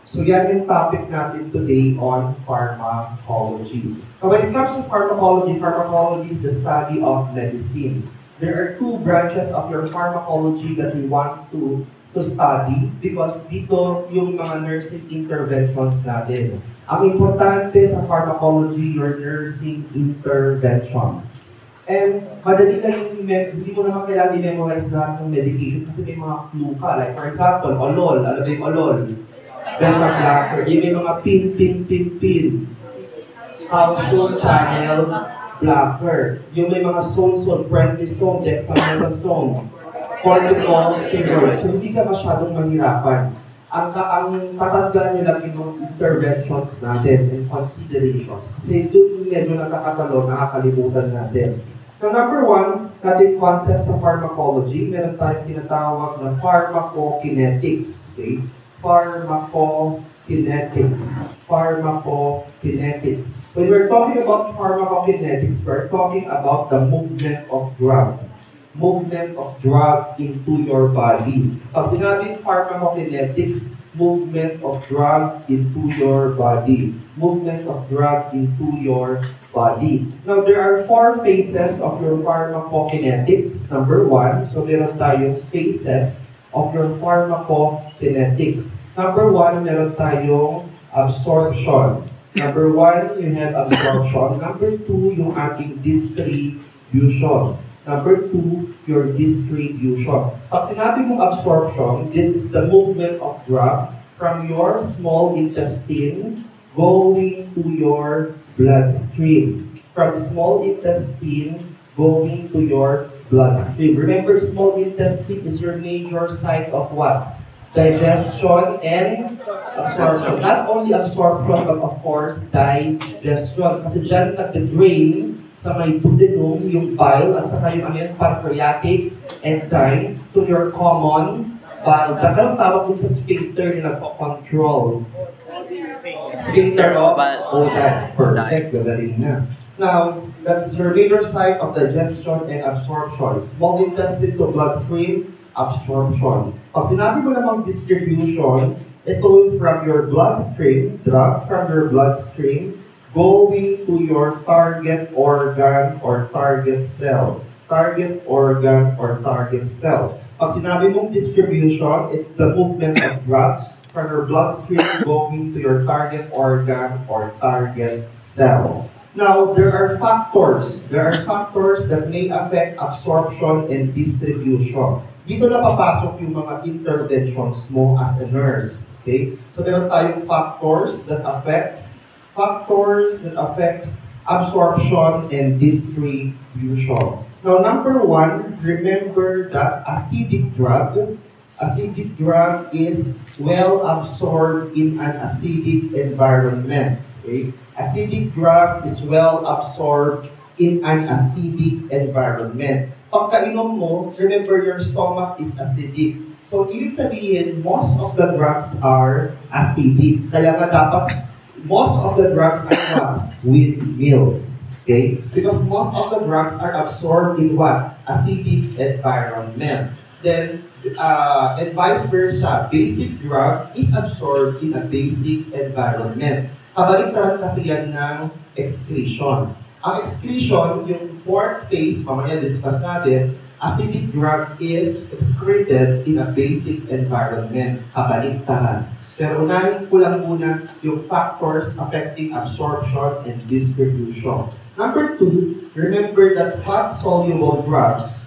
So yan yung topic natin today on pharmacology. Now when it comes to pharmacology, pharmacology is the study of medicine. There are two branches of your pharmacology that we want to study because dito yung mga nursing interventions natin. Ang importante sa pharmacology, your nursing interventions. And madali lang hindi mo naman kailangan i-memorize lahat ng medication kasi may mga clue ka. Like for example, olol. Ano ba yung olol? Beta blocker. Yung may mga pin. Calcium channel blocker. Yung may mga zone, prednisone, dexamethasone, cortical steroids. So hindi ka masyadong mahirapan. Ang tatandaan nyo lang yung interventions natin and considerations. Kasi doon medyo nakakatalo, nakakalimutan natin. So number one, natin concept sa pharmacology, meron tayong tinatawag na pharmacokinetics. Okay? Pharmacokinetics. When we're talking about pharmacokinetics, we're talking about the movement of drug. Movement of drug into your body. Pag sinabing pharmacokinetics, movement of drug into your body. Movement of drug into your body. Now, there are four phases of your pharmacokinetics. Number one, so meron tayong phases of your pharmacokinetics. Number one, meron tayong absorption. Number one, you have absorption. Number two, yung ating distribution. Number two, your distribution. Pag sinabi mong absorption, this is the movement of drug from your small intestine going to your bloodstream. From small intestine going to your bloodstream. Remember, small intestine is your major site of what? Digestion and absorption. Not only absorption, but of course, digestion. Kasi dyan nag-drain sa may duodenum, yung bile, at saka yung pancreatic enzyme to your common bile. Anong tawag dun sa sphincter na nagpo-control? Sphincter of Odin. Perfect, gagaling na. Now, that's your major site of digestion and absorption. Small intestine to bloodstream, absorption. Pag sinabi mo namang distribution, ito from your bloodstream, drug from your bloodstream, going to your target organ or target cell. Target organ or target cell. Pag sinabi mong distribution, it's the movement of drug from your bloodstream going to your target organ or target cell. Now, there are factors. There are factors that may affect absorption and distribution. Dito na papasok yung mga interventions mo as a nurse. Okay? So, meron tayong factors that affects absorption and distribution. Now, number one, remember that acidic drug is well absorbed in an acidic environment. Okay? Acidic drug is well absorbed in an acidic environment. Pagkainom mo, remember your stomach is acidic. So, ibig sabihin, most of the drugs are acidic. Kaya nga dapat most of the drugs are what? With meals. Okay? Because most of the drugs are absorbed in what? Acidic environment. Then, and vice versa, basic drug is absorbed in a basic environment. Kabaliktaran kasi yan ng excretion. Ang excretion, yung fourth phase, mamaya discuss natin, acidic drug is excreted in a basic environment. Kabaliktaran. Pero unahin ko lang muna yung factors affecting absorption and distribution. Number two, remember that fat-soluble drugs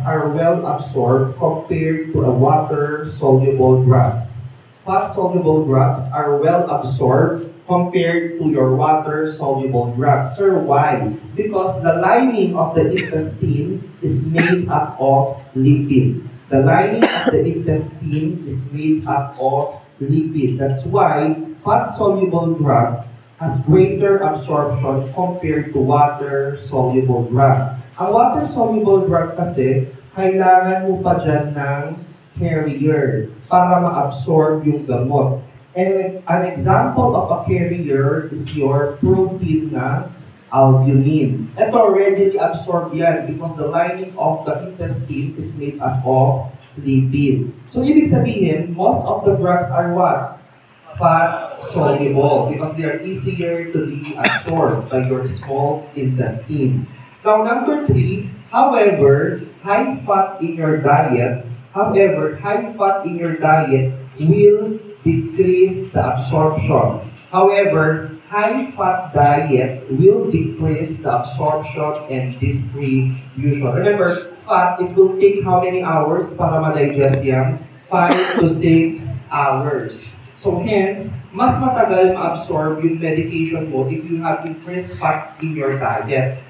are well absorbed compared to a water-soluble drugs. Fat-soluble drugs are well absorbed compared to your water-soluble drugs. Sir, why? Because the lining of the intestine is made up of lipid. The lining of the intestine is made up of lipid. That's why fat-soluble drug has greater absorption compared to water-soluble drug. Ang water-soluble drug kasi, kailangan mo pa dyan ng carrier para ma-absorb yung gamot. And an example of a carrier is your protein na albumin. Ito readily absorbed yan because the lining of the intestine is made up of lipid. So, ibig sabihin, most of the drugs are what? Fat soluble because they are easier to be absorbed by your small intestine. Now, number three, high fat in your diet, high fat in your diet will decrease the absorption. However, high fat diet will decrease the absorption and distribution. Remember, fat, it will take how many hours para ma-digest yan? 5 to 6 hours. So hence, mas matagal ma-absorb yung medication mo if you have increased fat in your diet.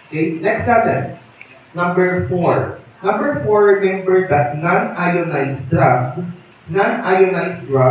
Okay, next natin. Number 4. Number 4, remember that non-ionized drug,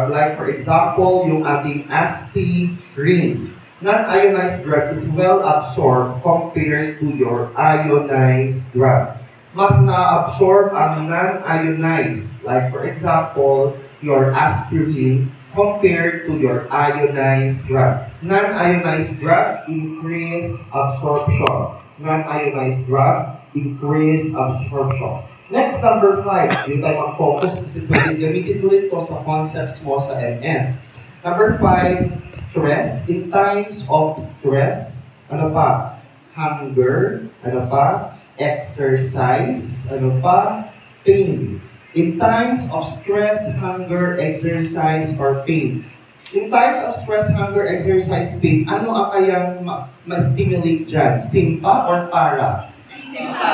like for example, yung ating aspirin. Non-ionized drug is well absorbed compared to your ionized drug. Mas na-absorb ang non-ionized, like for example, your aspirin compared to your ionized drug. Non-ionized drug increase absorption. Non-ionized drug increase absorption. Next, number 5. Hindi tayo mag-focus kasi pwede gamitin ulit ito sa concepts mo sa MS. Number 5, stress. In times of stress, ano pa? Hunger, ano pa? Exercise, ano pa? Pain. In times of stress, hunger, exercise, or pain. In times of stress, hunger, exercise, pain, ano ang kayang ma-stimulate dyan? Simpa or para?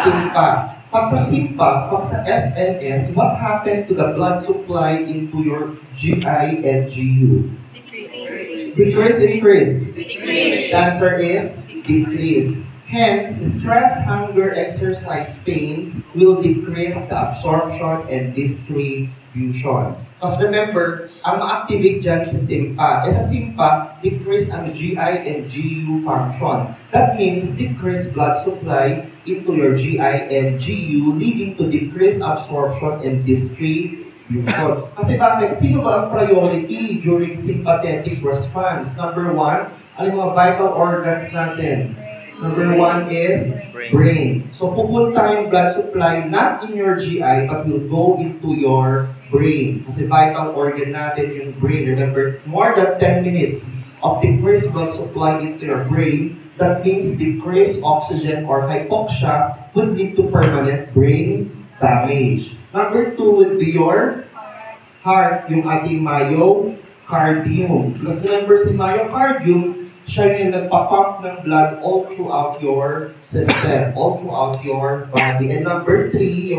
Simpa. Pag sa simpa, pag sa SNS, what happened to the blood supply into your GI and GU? Decrease, increase? Decrease. The answer is decrease. Hence, stress, hunger, exercise, pain will decrease the absorption and distribution. Because remember, ang ma-activate dyan sa SIMPA. Sa SIMPA, decrease ang GI and GU function. That means decreased blood supply into your GI and GU, leading to decreased absorption and distribution. Kasi bakit? Sino ba ang priority during sympathetic response? Number 1, ano yung mga vital organs natin? Number 1 is brain. So pupunta yung blood supply not in your GI but will go into your brain. Kasi vital organ natin yung brain. Remember, more than 10 minutes of decreased blood supply into your brain, that means decreased oxygen or hypoxia would lead to permanent brain damage. Number 2 would be your heart, yung ating myocardium. Because remember si myocardium, siya yung nagpapump ng blood all throughout your system, all throughout your body. And number 3,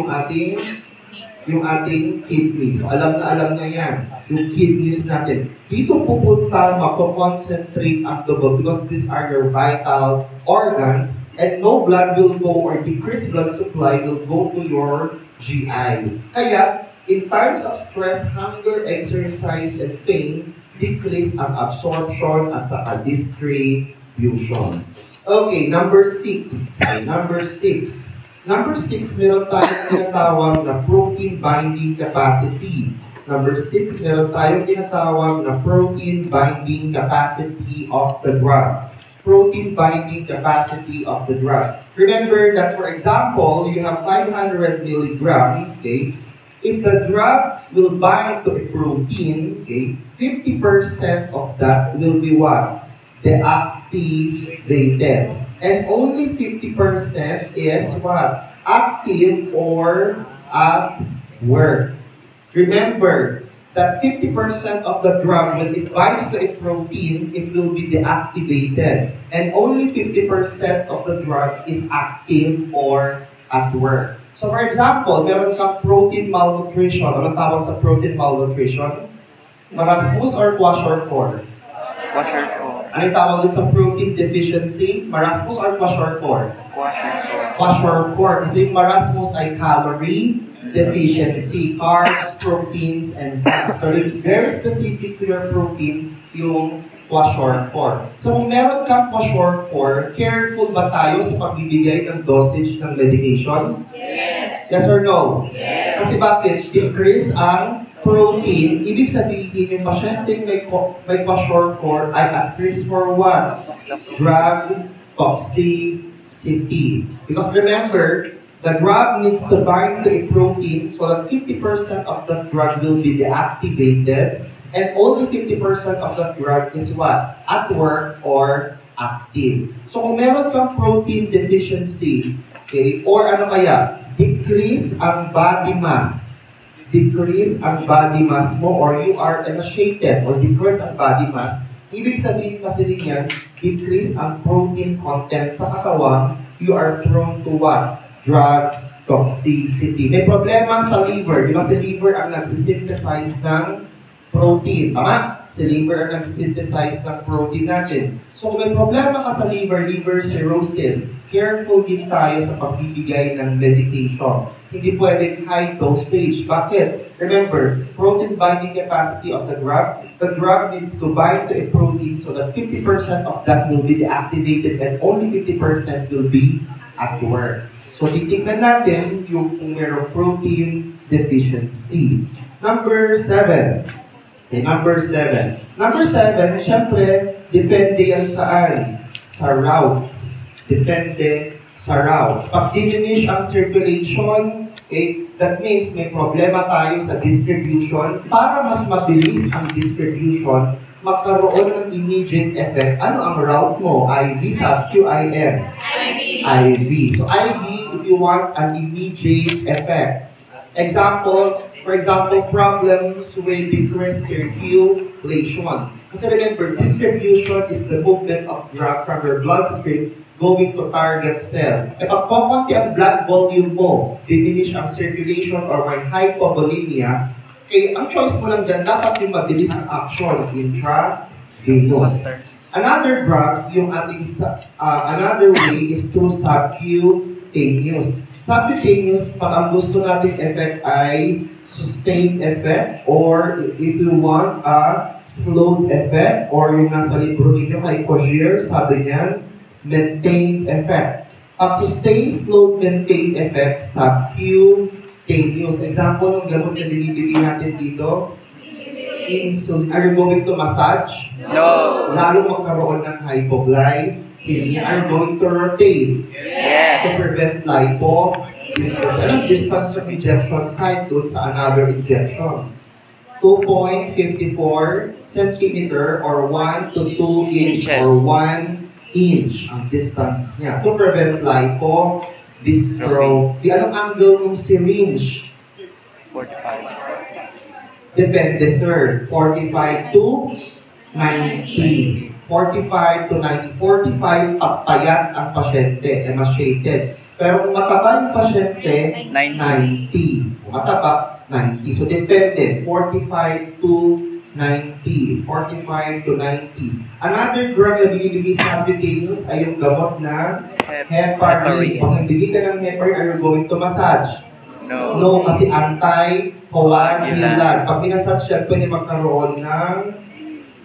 yung ating kidneys. So alam na yan, yung kidneys natin. Dito pupunta, mako-concentrate ang dugo because these are your vital organs and no blood will go or decreased blood supply will go to your GI. Kaya, in times of stress, hunger, exercise, and pain, decrease ang absorption at saka distribution. Okay, number 6. Number 6, meron tayong tinatawag na protein binding capacity. Number 6, meron tayong tinatawag na protein binding capacity of the drug. Protein binding capacity of the drug. Remember that, for example, you have 500 milligrams, okay? If the drug will bind to a protein, okay, 50% of that will be what? Deactivated. And only 50% is what? Active or at work. Remember that 50% of the drug, when it binds to a protein, it will be deactivated. And only 50% of the drug is active or at work. So for example, meron kang protein malnutrition. Ano tawag sa protein malnutrition? Marasmus or kwashiorkor? Kwashiorkor. Ano tawag din sa protein deficiency? Marasmus or kwashiorkor? Kwashiorkor. Kwashiorkor. Kasi yung marasmus ay calorie deficiency, carbs, proteins, and fats. So it's very specific to your protein, yung kwashiorkor. So kung meron kang kwashiorkor, careful ba tayo sa pagbibigay ng dosage ng medication? Yes. Yes or no? Yes. Kasi bakit? Decrease ang protein. Ibig sabihin, yung pasyenteng may kwashiorkor ay at risk for what? Drug toxicity. Because remember, The drug needs to bind to a protein so that 50% of the drug will be deactivated and only 50% of the drug is what? At work or active. So kung meron kang protein deficiency, okay, or ano kaya, decrease ang body mass, decrease ang body mass mo, or you are emaciated or decrease ang body mass, ibig sabihin kasi din yan, decrease ang protein content sa katawan, you are prone to what? Drug toxicity. May problema sa liver. Di ba si liver ang nagsisynthesize ng protein? Tama? Si liver ang nagsisynthesize ng protein natin. So kung may problema ka sa liver, liver cirrhosis, careful din tayo sa pagbibigay ng medication. Hindi pwedeng high dosage. Bakit? Remember, protein binding capacity of the drug needs to bind to a protein so that 50% of that will be deactivated and only 50% will be at work. So, titignan natin yung kung mayroong protein deficiency. Number 7. Okay, number 7. Number 7, syempre, depende yan saan? Sa routes. Depende sa routes. Pag diminish ang circulation, okay, that means may problema tayo sa distribution. Para mas mabilis ang distribution, magkaroon ng immediate effect. Ano ang route mo? IV sa QIM? IV. So IV, if you want an immediate effect. For example, problems with decreased circulation. Kasi remember, distribution is the movement of drug from your bloodstream going to target cell. E pag kukunti ang blood volume mo, diminish ang circulation or may hypovolemia, okay, ang choice mo lang dyan, dapat yung mabilis ang action, intravenous. Another drug, yung ating another way is through subcutaneous. Subcutaneous, pag ang gusto nating effect ay sustained effect, or if you want a slowed effect, or yung nasa libro ninyo kay Cogier, sabi niyan, maintained effect. Pag sustained, slowed, maintained effect, subcutaneous. Example ng gamot na binibigay natin dito, insulin. Are you going to massage? No. Lalo magkaroon ng hypoglycemia. Are you going to rotate? Yes. To prevent lipo-dystrophy. Anong distance from injection site doon sa another injection? 2.54 centimeter or 1 to 2 inch or 1 inch ang distance niya. To prevent lipo-dystrophy. Anong angle ng syringe? 45. Depende, sir. 45 to 90. 45 to 90. 45, payat ang pasyente, emaciated. Pero kung mataba yung pasyente, 90. Kung mataba, 90. So, depende. 45 to 90. 45 to 90. Another drug na binibigay sa subcutaneous ay yung gamot na heparin. Pag nagbigay ka ng heparin, are you going to massage? No. No, kasi anti-coagulant. Pag minasage yan, pwede magkaroon ng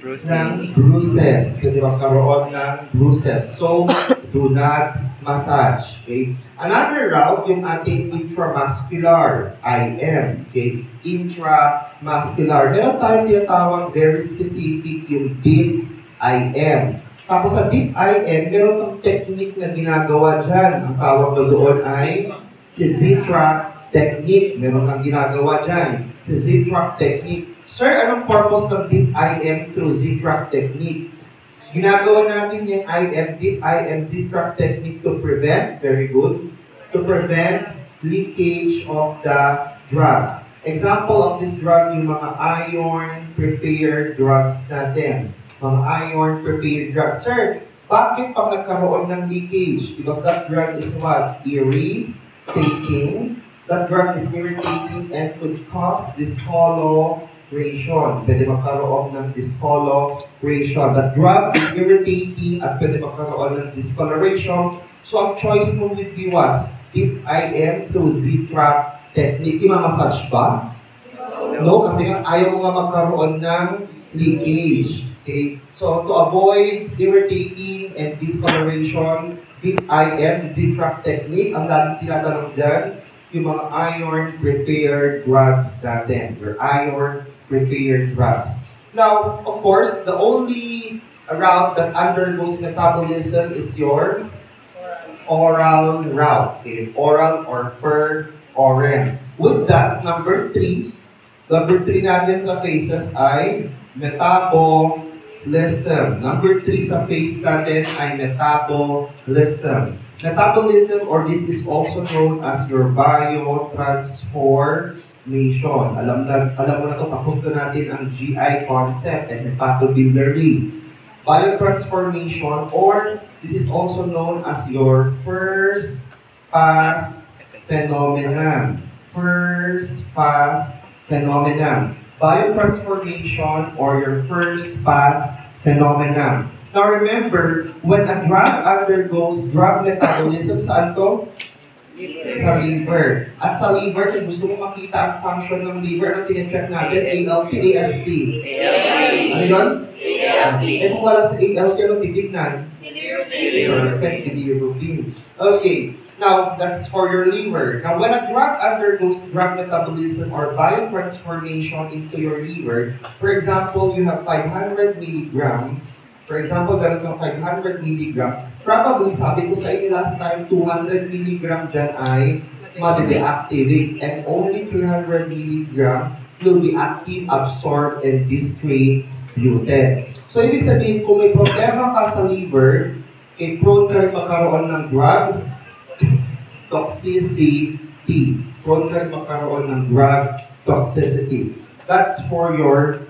bruises. Pwede magkaroon ng bruises. So, do not massage. Okay? Another route, yung ating intramuscular, IM. Okay? Intramuscular. Meron tayong tinatawag very specific yung deep IM. Tapos sa deep IM, meron tong technique na ginagawa dyan. Ang tawag na doon ay si Z-track technique. Meron kang ginagawa dyan. Si Z-track technique. Sir, anong purpose ng deep IM through Z-track technique? Ginagawa natin yung IM, deep IM, Z-track technique to prevent, very good, to prevent leakage of the drug. Example of this drug, yung mga iron prepared drugs natin. Mga iron prepared drugs. Sir, bakit pag nagkaroon ng leakage? Because that drug is what? Irritating. That drug is irritating and could cause discoloration. Pwede magkaroon ng discoloration. The drug is irritating at pwede magkaroon ng discoloration. So, ang choice mo would be what? Deep IM through Z-track technique. Ima-massage ba? No, kasi ayaw mo nga magkaroon ng leakage. Okay? So, to avoid irritating and discoloration, deep IM, Z-track technique, ang laging tinatanong dyan, yung mga iron prepared drugs natin, your iron prepared drugs. Now, of course, the only route that undergoes metabolism is your oral route. Okay, oral or per oral. With that, number three natin sa phases ay metabolism. Number three sa phase natin ay metabolism. Metabolism, or this is also known as your biotransformation. Alam mo na to, tapos na natin ang GI concept and hepatobiliary. Biotransformation, or this is also known as your first pass phenomenon. First pass phenomenon. Biotransformation or your first pass phenomenon. Now remember, when a drug undergoes drug metabolism, saan to? Sa liver. At sa liver, kung gusto mo makita ang function ng liver, ano tine-check natin? ALT, AST. Ano yun? Eh kung wala sa ALT, ano titignan? Perfect, bilirubin. Okay, now that's for your liver. Now when a drug undergoes drug metabolism or biotransformation into your liver, for example, you have 500 milligram. For example, meron kang 500 milligram. Probably, sabi ko sa inyo last time, 200 milligram dyan ay madi-deactivate and only 300 milligram will be active, absorbed, and distributed. So, ibig sabihin, kung may problema ka sa liver, prone ka rin magkaroon ng drug toxicity. Prone ka rin magkaroon ng drug toxicity. That's for your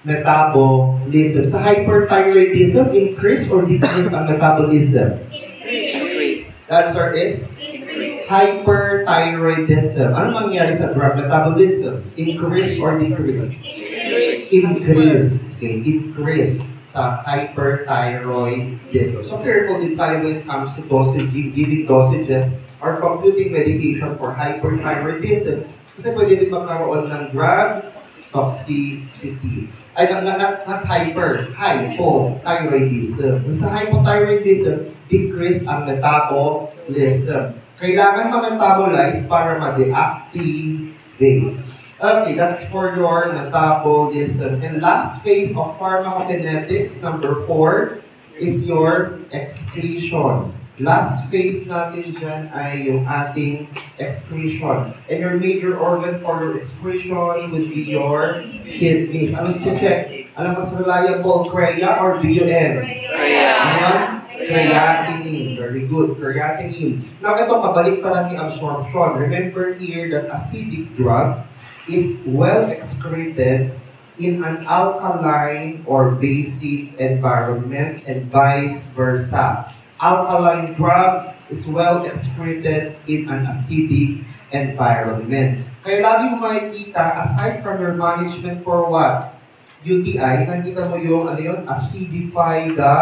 metabolism. Sa hyperthyroidism, increase or decrease ang metabolism? Increase. The answer is? Increase. Hyperthyroidism. Ano mangyayari sa drug metabolism? Increase or decrease? Increase. Increase. Okay, increase sa hyperthyroidism. So careful din tayo when it comes to dosage, giving dosages or computing medication for hyperthyroidism. Kasi pwede din magkaroon ng drug toxicity. Ay, not hypothyroidism. Sa hypothyroidism, decrease ang metabolism. Kailangan ma-metabolize para ma-deactivate. Okay, that's for your metabolism. And last phase of pharmacokinetics, number 4, is your excretion. Last phase natin dyan ay yung ating excretion. And your major organ for your excretion would be your kidneys. Anong check? Ano mas reliable, CREA or BUN? Ayan? Creatinine. Very good. Creatinine. Now, ito, kabaliktaran ni absorption. Remember here that acidic drug is well excreted in an alkaline or basic environment and vice versa. Alkaline drug is well excreted in an acidic environment. Kaya lagi mo makikita, aside from your management for what? UTI, nakikita mo yung, acidify the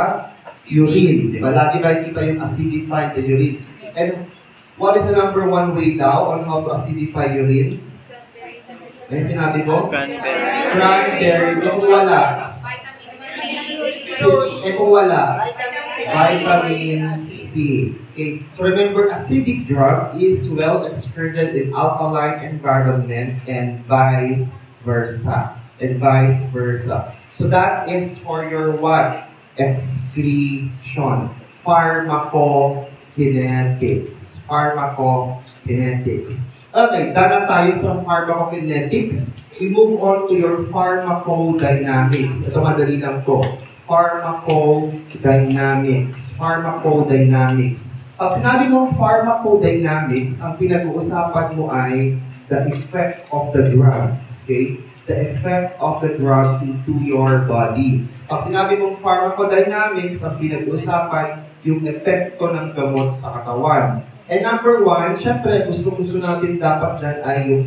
urine. Diba? Lagi makikita yung acidify the urine. And what is the number one way daw on how to acidify urine? Ano sinabi ko? Cranberry. Cranberry. Kung wala. Kung wala. Vitamin C. Okay. So remember, acidic drug is well excreted in alkaline environment and vice versa. So that is for your what? Excretion. Pharmacokinetics. Okay, dana tayo sa pharmacokinetics. We move on to your pharmacodynamics. Ito madali lang to. Pharmacodynamics. Pag sinabi mo pharmacodynamics, ang pinag-uusapan mo ay the effect of the drug. Okay? The effect of the drug into your body. Pag sinabi mong pharmacodynamics, ang pinag-uusapan yung epekto ng gamot sa katawan. And number 1, syempre, gusto natin dapat dyan ay yung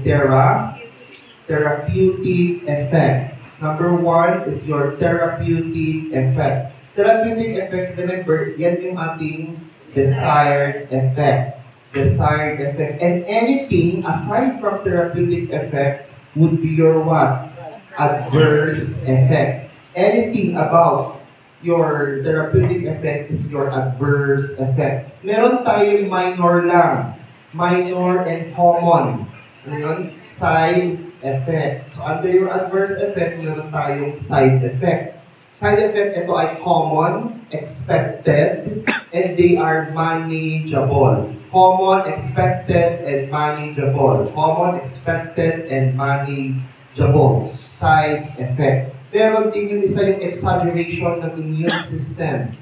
therapeutic effect. Number 1 is your therapeutic effect. Therapeutic effect, remember, yan yung ating desired effect. And anything aside from therapeutic effect would be your what? Adverse effect. Anything about your therapeutic effect is your adverse effect. Meron tayong minor lang. Minor and common. Ano yun? Side effect. So under your adverse effect, meron tayong side effect. Side effect, ito ay common, expected, and they are manageable. Common, expected, and manageable. Common, expected, and manageable. Side effect. Meron din yung isa yung exaggeration ng immune system.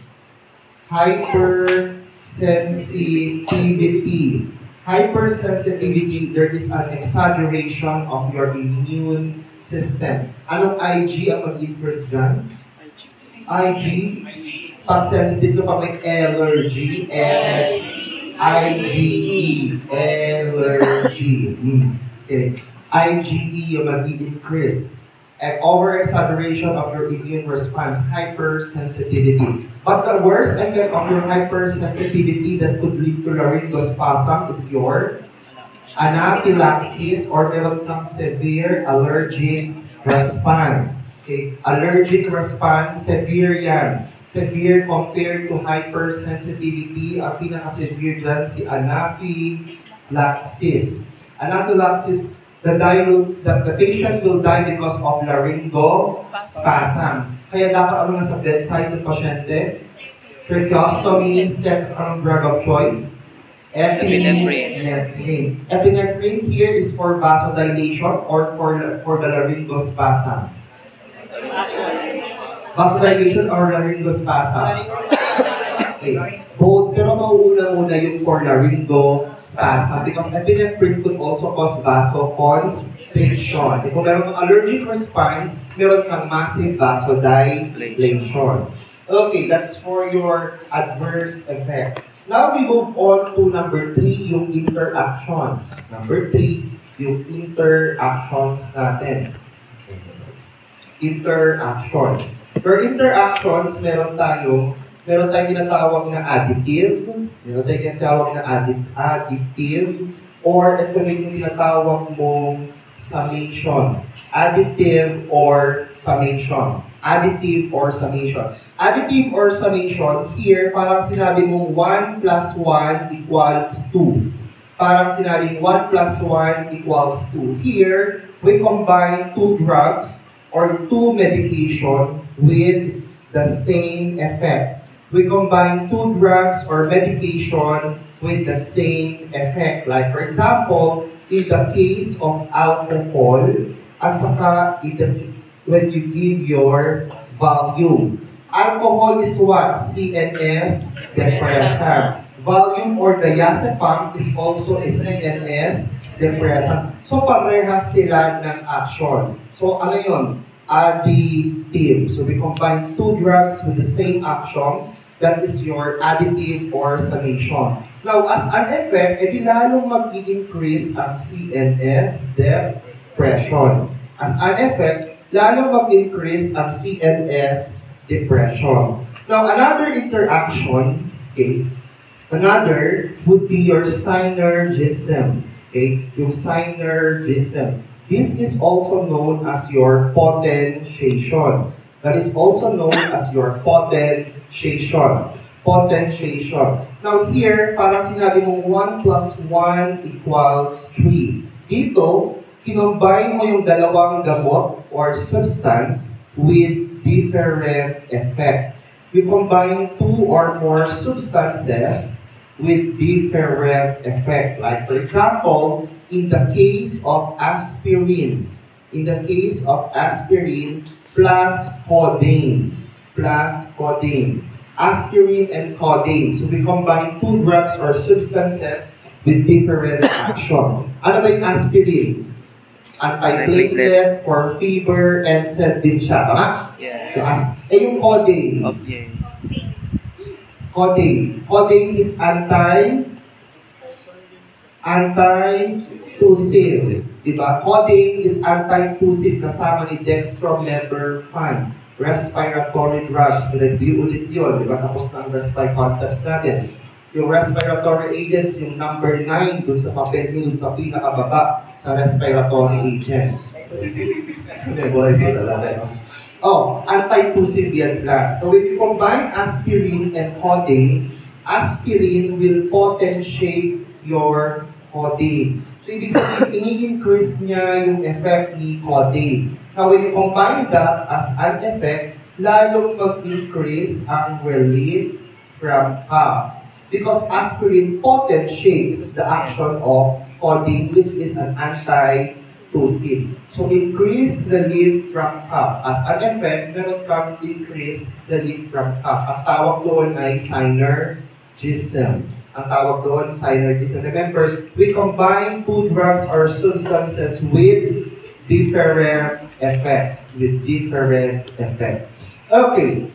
Hypersensitivity. Hypersensitivity, there is an exaggeration of your immune system. Anong IG ang mag-increase dyan? IG. Pag sensitive ka, pag may allergy, IgE, allergy. Okay. IgE yung mag-increase. And over-exaggeration of your immune response, hypersensitivity. But the worst effect of your hypersensitivity that could lead to laryngospasm is your anaphylaxis or meron kang severe allergic response. Okay? Allergic response, severe yan. Severe compared to hypersensitivity. Ang pinaka-severe dyan si anaphylaxis. Anaphylaxis, the patient will die because of laryngospasm. Kaya dapat ano nga sa bedside ng pasyente? Tracheostomy, sets ang drug of choice. Epinephrine. Epinephrine here is for vasodilation or for the laryngospasm. Vasodilation or laryngospasm? Okay. Both, pero mauuna muna yung for laryngospasm because epinephrine could also cause vasoconstriction. Kung meron kang allergic response, meron kang massive vasodilation. Okay, that's for your adverse effect. Now we move on to number 3, yung interactions. Number 3, yung interactions natin. Interactions. For interactions, meron tayong tinatawag na additive, meron tayong tinatawag na additive, or ito yung tinatawag mong summation. Additive or summation. Additive or summation. Additive or summation, here, parang sinabi mong 1 plus 1 equals 2. Parang sinabing 1 plus 1 equals 2. Here, we combine 2 drugs or 2 medication with the same effect. We combine 2 drugs or medication with the same effect. Like for example, in the case of alcohol, at saka when you give your Valium. Alcohol is what? CNS depressant. Valium or diazepam is also a CNS depressant. So parehas sila ng action. So ano yun? Additive. So we combine 2 drugs with the same action. That is your additive or summation. Now, as an effect, edi lalong mag-i-increase ang CNS depression. As an effect, lalong mag-increase ang CNS depression. Now, another interaction, okay, another would be your synergism. Okay, yung synergism. This is also known as your potentiation. That is also known as your potentiation. Potentiation. Now here, parang sinabi mong 1 plus 1 equals 3. Dito, kinombine mo yung dalawang gamot or substance with different effect. You combine 2 or more substances with different effect. Like for example, in the case of aspirin, plus codeine, aspirin and codeine. So we combine 2 drugs or substances with different action. Ano ba yung aspirin? Anti-platelet for fever and sedative siya, tama? Yes. So, yung codeine. Okay. Codeine is anti-tussive. Diba? Codeine is anti-tussive kasama ni dextromethorphan. Respiratory drugs. Review ulit yun. Diba? Tapos ng respiratory concepts natin. Yung respiratory agents, yung number 9, dun sa papel nyo, dun sa pinakababa, sa respiratory agents. Anti-tussive yan class. So if you combine aspirin and codeine, aspirin will potentiate your codeine. So ibig sabihin, ini-increase niya yung effect ni codeine. Now when you combine that as an effect, lalong mag-increase ang relief from cough. Because aspirin potentiates the action of codeine, which is an anti-tussive. So increase relief from cough. As an effect, meron kang increase relief from cough. Ang tawag doon ay synergism. Ang tawag doon, synergism. Remember, we combine two drugs or substances with different effect. Okay.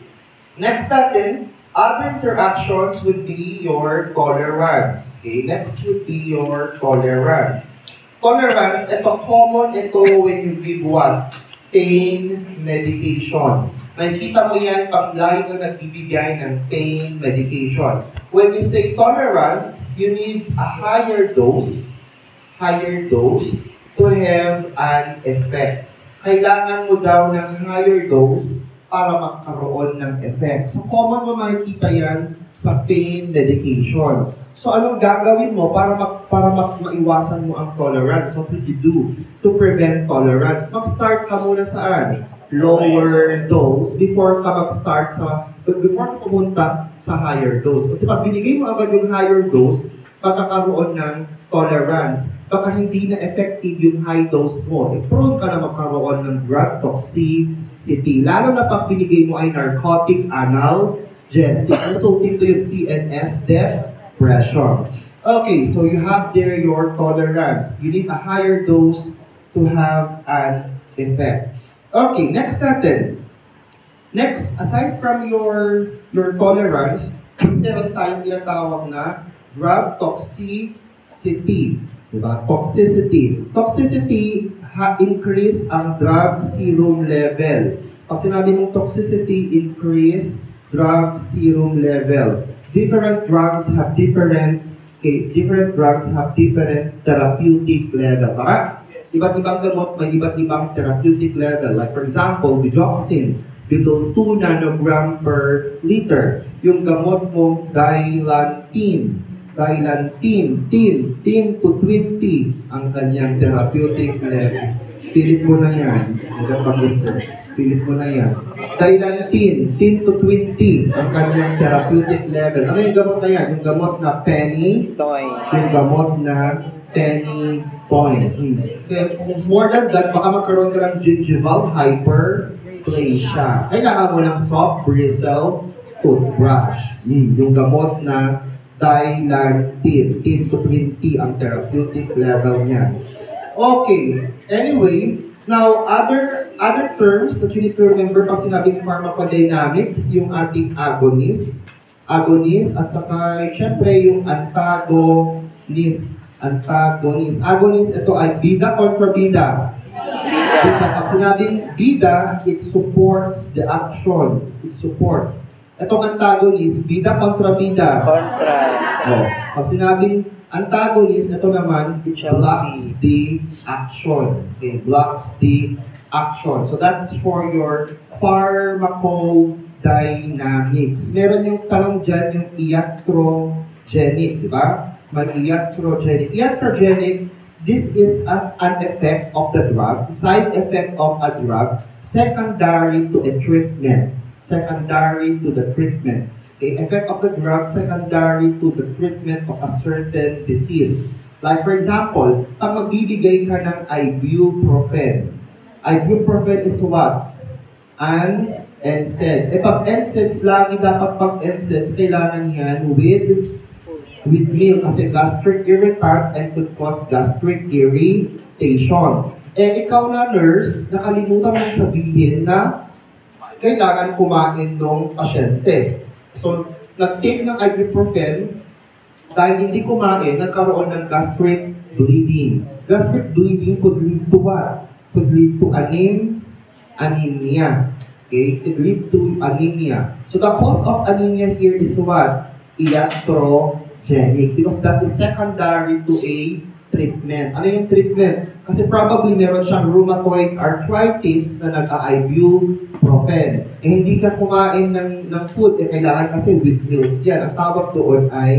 Next natin, other interactions would be your tolerance. Okay, next would be your tolerance. Tolerance, ito common ito when you give what? Pain medication. Makikita mo yan pag layo na nagbibigay ng pain medication. When we say tolerance, you need a higher dose to have an effect. Kailangan mo daw ng higher dose para magkaroon ng effect. So, common mo makikita yan sa pain medication. So, anong gagawin mo para maiwasan mo ang tolerance? What would you do to prevent tolerance? Mag-start ka muna saan? Lower dose before pumunta sa higher dose. Kasi pag binigay mo agad yung higher dose, pagkakaroon ng tolerance, baka hindi na effective yung high dose mo. Prone ka na magkaroon ng drug toxicity. Lalo na pag binigay mo ay narcotic analgesic. Resulting to yung CNS depression. Okay, so you have there your tolerance. You need a higher dose to have an effect. Okay, next natin. Next, aside from your tolerance, meron tayong tinatawag na drug toxicity. Diba? Toxicity increase ang drug serum level. Pag sinabi mong toxicity, increase drug serum level. Different drugs have different therapeutic level. Tama? Iba't ibang gamot may iba't ibang therapeutic level. Like for example, digoxin, below 2 nanogram per liter. Yung gamot mo, Dilantin, 10 to 20 ang kanyang therapeutic level. Pilit mo na yan. Pilit mo na yan. Dilantin, 10 to 20 ang kanyang therapeutic level. Ano yung gamot na yan? Yung gamot na penny yung gamot na penny point. Okay. More than that, baka magkaroon ka ng gingival hyperplasia. Kailangan mo ng soft bristle toothbrush. Yung gamot na Dilantin, 10 to 20 ang therapeutic level niya. Okay. Anyway, now other terms that you need to remember pag sinabing pharmacodynamics, yung ating agonist, at saka syempre yung antagonist. Agonist, ito ay bida kontra bida. Bida. Pag sinabing bida, it supports the action. Itong antagonist, bida kontra bida. Pag sinabing antagonist, ito naman, it blocks the action. Okay, blocks the action. So that's for your pharmacodynamics. Meron yung tanong dyan, yung iatrogenic, di ba? Iatrogenic. Iatrogenic, this is an effect of the drug, side effect of a drug, secondary to a treatment. Okay, effect of the drug secondary to the treatment of a certain disease. Like for example, pag magbibigay ka ng ibuprofen. Ibuprofen is what? An NSAIDs. Pag NSAIDs, lagi dapat pag NSAIDs, kailangan yan with meal kasi gastric irritant and could cause gastric irritation. Ikaw na nurse, nakalimutan mo sabihin na kailangan kumain ng pasyente. So, nag-take ng ibuprofen, dahil hindi kumain, nagkaroon ng gastric bleeding. Gastric bleeding could lead to what? Could lead to anemia. Okay? Could lead to anemia. So, the cause of anemia here is what? Iatrogenic. Because that is secondary to a treatment. Ano yung treatment? Kasi probably meron siyang rheumatoid arthritis na nag-ibuprofen. Hindi ka kumain ng food, kailangan kasi with meals yan. Ang tawag doon ay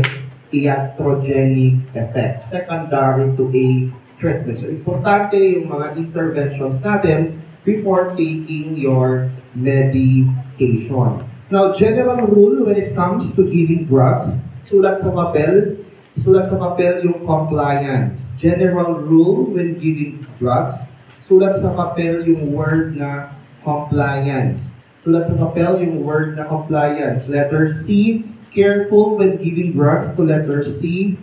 iatrogenic effect, secondary to a treatment. So, importante yung mga interventions natin before taking your medication. medication. Now, general rule when it comes to giving drugs, sulat sa papel yung compliance. General rule when giving drugs, sulat sa papel yung word na compliance. Sulat sa papel yung word na compliance. Letter C, careful when giving drugs. To letter C,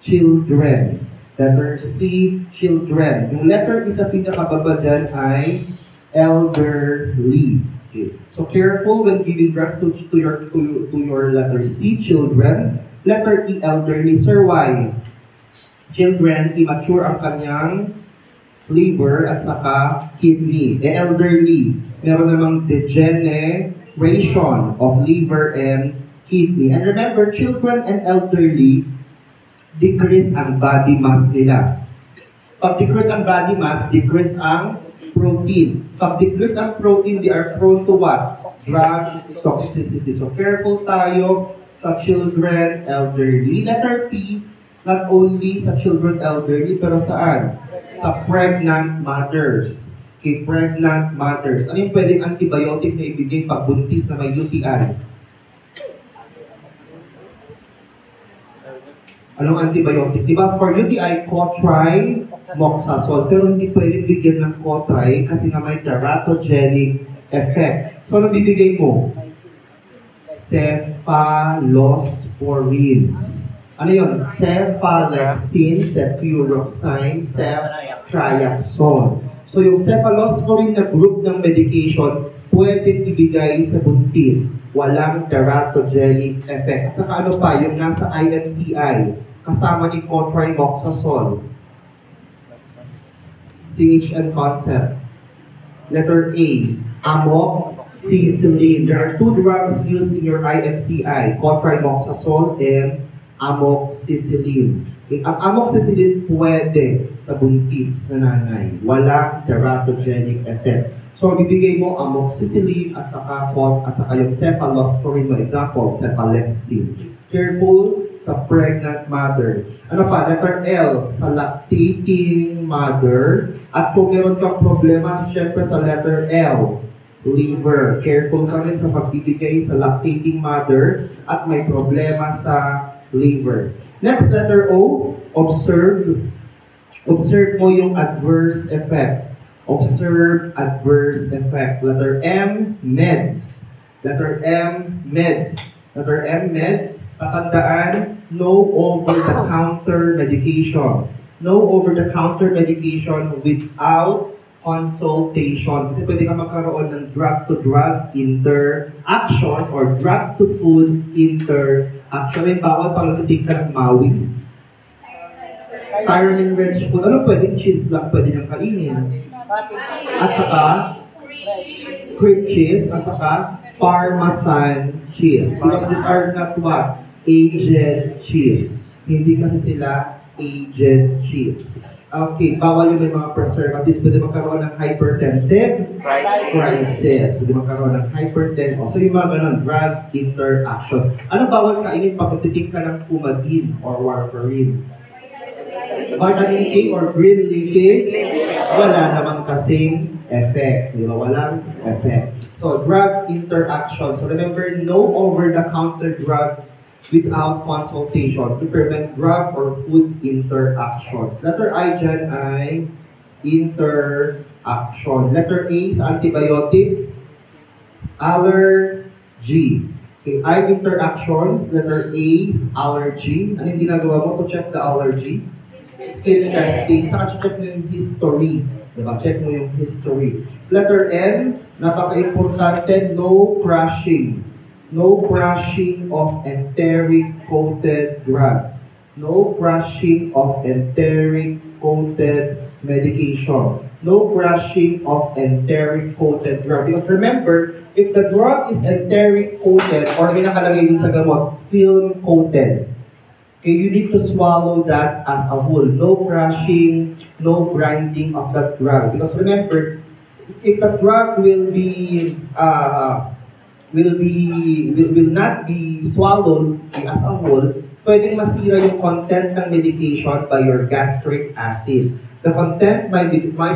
children. Letter C, children. Yung letter is sa pinakababa dyan ay elderly. Okay. So careful when giving drugs to your letter C, children. Letter E, elderly. Sir, why? Children, immature ang kanyang liver at saka kidney. Elderly, meron namang degeneration of liver and kidney. And remember, children and elderly, decrease ang body mass nila. Pag decrease ang body mass, decrease ang protein. Pag decrease ang protein, they are prone to what? Drugs, toxicity. So careful tayo sa children, elderly. Letter P, not only sa children, elderly, pero saan? Sa pregnant mothers. Okay, pregnant mothers. Ano yung pwedeng antibiotic na ibigay pag buntis na may UTI? Anong antibiotic? Diba? For UTI, Cotri, Moxazole. Pero hindi pwedeng bigyan ng Cotri kasi nga may teratogenic effect. So, ano bibigay mo? Cephalosporins. Ano yun? Cephalexin, cefuroxime, ceftriaxone. So, yung cephalosporin na group ng medication, pwedeng ibigay sa buntis. Walang teratogenic effect. At saka ano pa, yung nasa IMCI, kasama ni Cotrimoxazole. CHN concept. Letter A, amoxicillin. There are two drugs used in your IMCI, Cotrimoxazole and amoxicillin. Ang amoxicillin pwede sa buntis na nanay. Walang teratogenic effect. So, bibigay mo amoxicillin at saka yung cephalosporin mo. Example, cephalexin. Careful sa pregnant mother. Ano pa? Letter L, sa lactating mother. At kung meron kang problema, syempre sa letter L, liver. Careful ka rin sa pagbibigay sa lactating mother at may problema sa liver. Next, letter O, observe. Observe mo yung adverse effect. Observe adverse effect. Letter M, meds. Letter M, meds. Letter M, meds. Tatandaan, no over-the-counter medication. No over-the-counter medication without consultation. Kasi pwede ka magkaroon ng drug-to-drug interaction or drug-to-food interaction. Yung bawal pang natitig ka ng mawi. Tyronin-rich food. Ano pwedeng cheese lang pwede niyang kainin? At saka, cream cheese. At saka, Parmesan cheese. Because these are not what? Aged cheese. Hindi kasi sila aged cheese. Okay, bawal yung may mga preservatives. Pwede magkaroon ng hypertensive crisis. Pwede magkaroon ng hypertension. So yung mga ganun, drug interaction. Ano bawal kainin pag magtitik ka ng Coumadin or warfarin? Vitamin K or green leafy? Wala namang kasing effect. Di ba? Walang effect. So, drug interaction. So remember, no over-the-counter drug without consultation to prevent drug or food interactions. Letter I dyan ay interaction. Letter A sa antibiotic, allergy. Okay, I interactions. Letter A, allergy. Ano yung ginagawa mo to check the allergy? Skin testing. Saka check mo yung history. Diba? Check mo yung history. Letter N, napaka-importante, no crushing. No crushing of enteric-coated drug. No crushing of enteric-coated medication. No crushing of enteric-coated drug. Because remember, if the drug is enteric-coated or may nakalagay din sa gamot, film-coated, okay, you need to swallow that as a whole. No crushing, no grinding of that drug. Because remember, if the drug will not be swallowed as a whole, pwedeng masira yung content ng medication by your gastric acid. The content might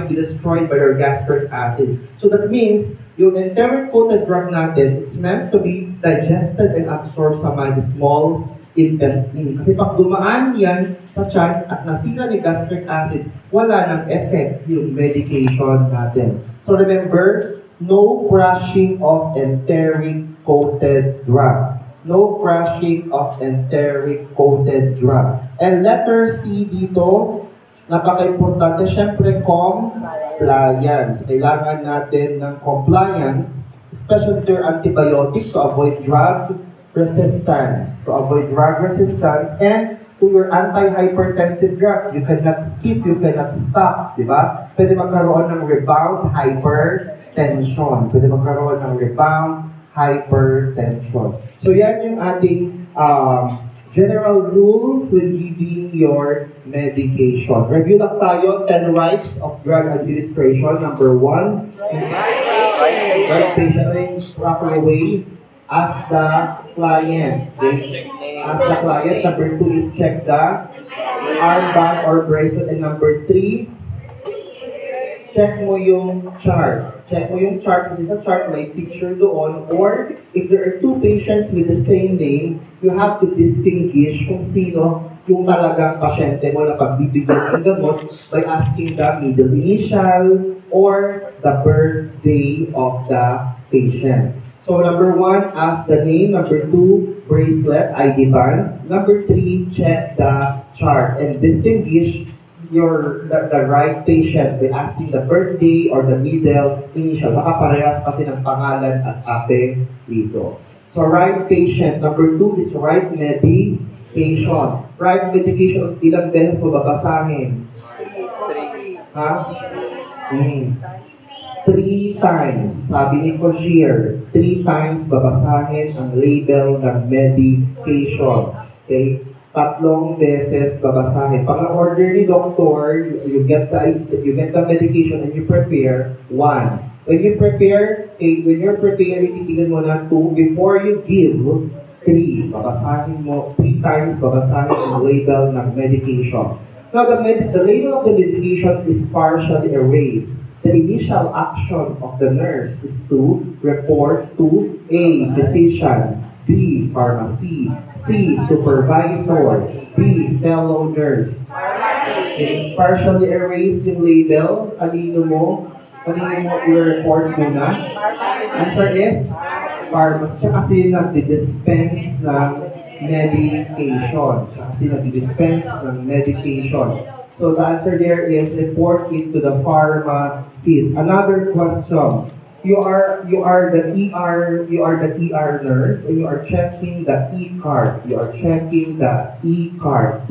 be destroyed by your gastric acid. So that means, yung enteric-coated drug natin, it's meant to be digested and absorbed sa my small intestine. Kasi pag dumaan yan sa tiyan at nasira ni gastric acid, wala nang effect yung medication natin. So remember, no crushing of enteric-coated drug. No crushing of enteric-coated drug. And letter C dito, napaka-importante, syempre, compliance. Kailangan natin ng compliance, especially to your antibiotic to avoid drug resistance. To avoid drug resistance and to your anti-hypertensive drug. You cannot skip, you cannot stop, di ba? Pwede magkaroon ng rebound hypertension. Pwede magkaroon ng rebound hypertension. So yan yung ating general rule when giving your medication. Review lang tayo, 10 rights of drug administration. Number 1, write patient in proper way. Ask the client. Okay? Ask the client. Number 2 is check the armband or bracelet. And number 3, check mo yung chart. Check mo yung chart kasi sa chart may picture doon, or if there are 2 patients with the same name, you have to distinguish kung sino yung talagang pasyente mo na pagbibigyan ng gamot by asking the middle initial or the birthday of the patient. So number 1, ask the name. Number 2, bracelet, ID band. Number 3, check the chart and distinguish the right patient by asking the birthday or the middle initial. Baka parehas kasi ng pangalan at ate dito. So right patient. Number 2 is right medication. Right medication, ilang beses mo babasahin? 3. Ha? 3 times. Sabi ni Cogier, 3 times babasahin ang label ng medication. Okay? 3 beses babasahin. Pag order ni doctor, you get the medication and you prepare 1. When you prepare, when you're preparing, titignan mo na 2. Before you give, 3. Babasahin mo 3 times, babasahin ang label ng medication. Now, the label of the medication is partially erased. The initial action of the nurse is to report to A, physician, B, pharmacy, C, supervisor, D, fellow nurse. Okay. Partially erase yung label. Kanino mo i-report muna? Answer is pharmacy. Siya kasi nagdi-dispense ng medication. So the answer there is report it to the pharmacist. Another question. You are the ER nurse and you are checking the E-card.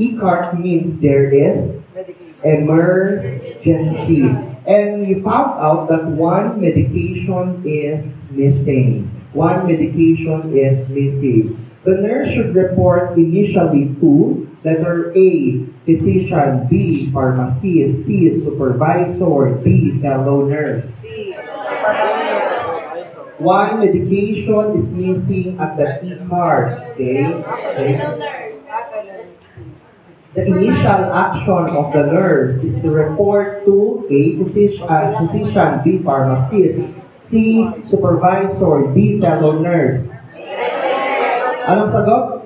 E-card means there is emergency. And you found out that one medication is missing. The nurse should report initially to letter A, physician, B, pharmacist, C, supervisor, D, fellow nurse. One medication is missing at the E-card. Okay? The initial action of the nurse is to report to A, physician, B, pharmacist, C, supervisor, D, fellow nurse. Anong sagot?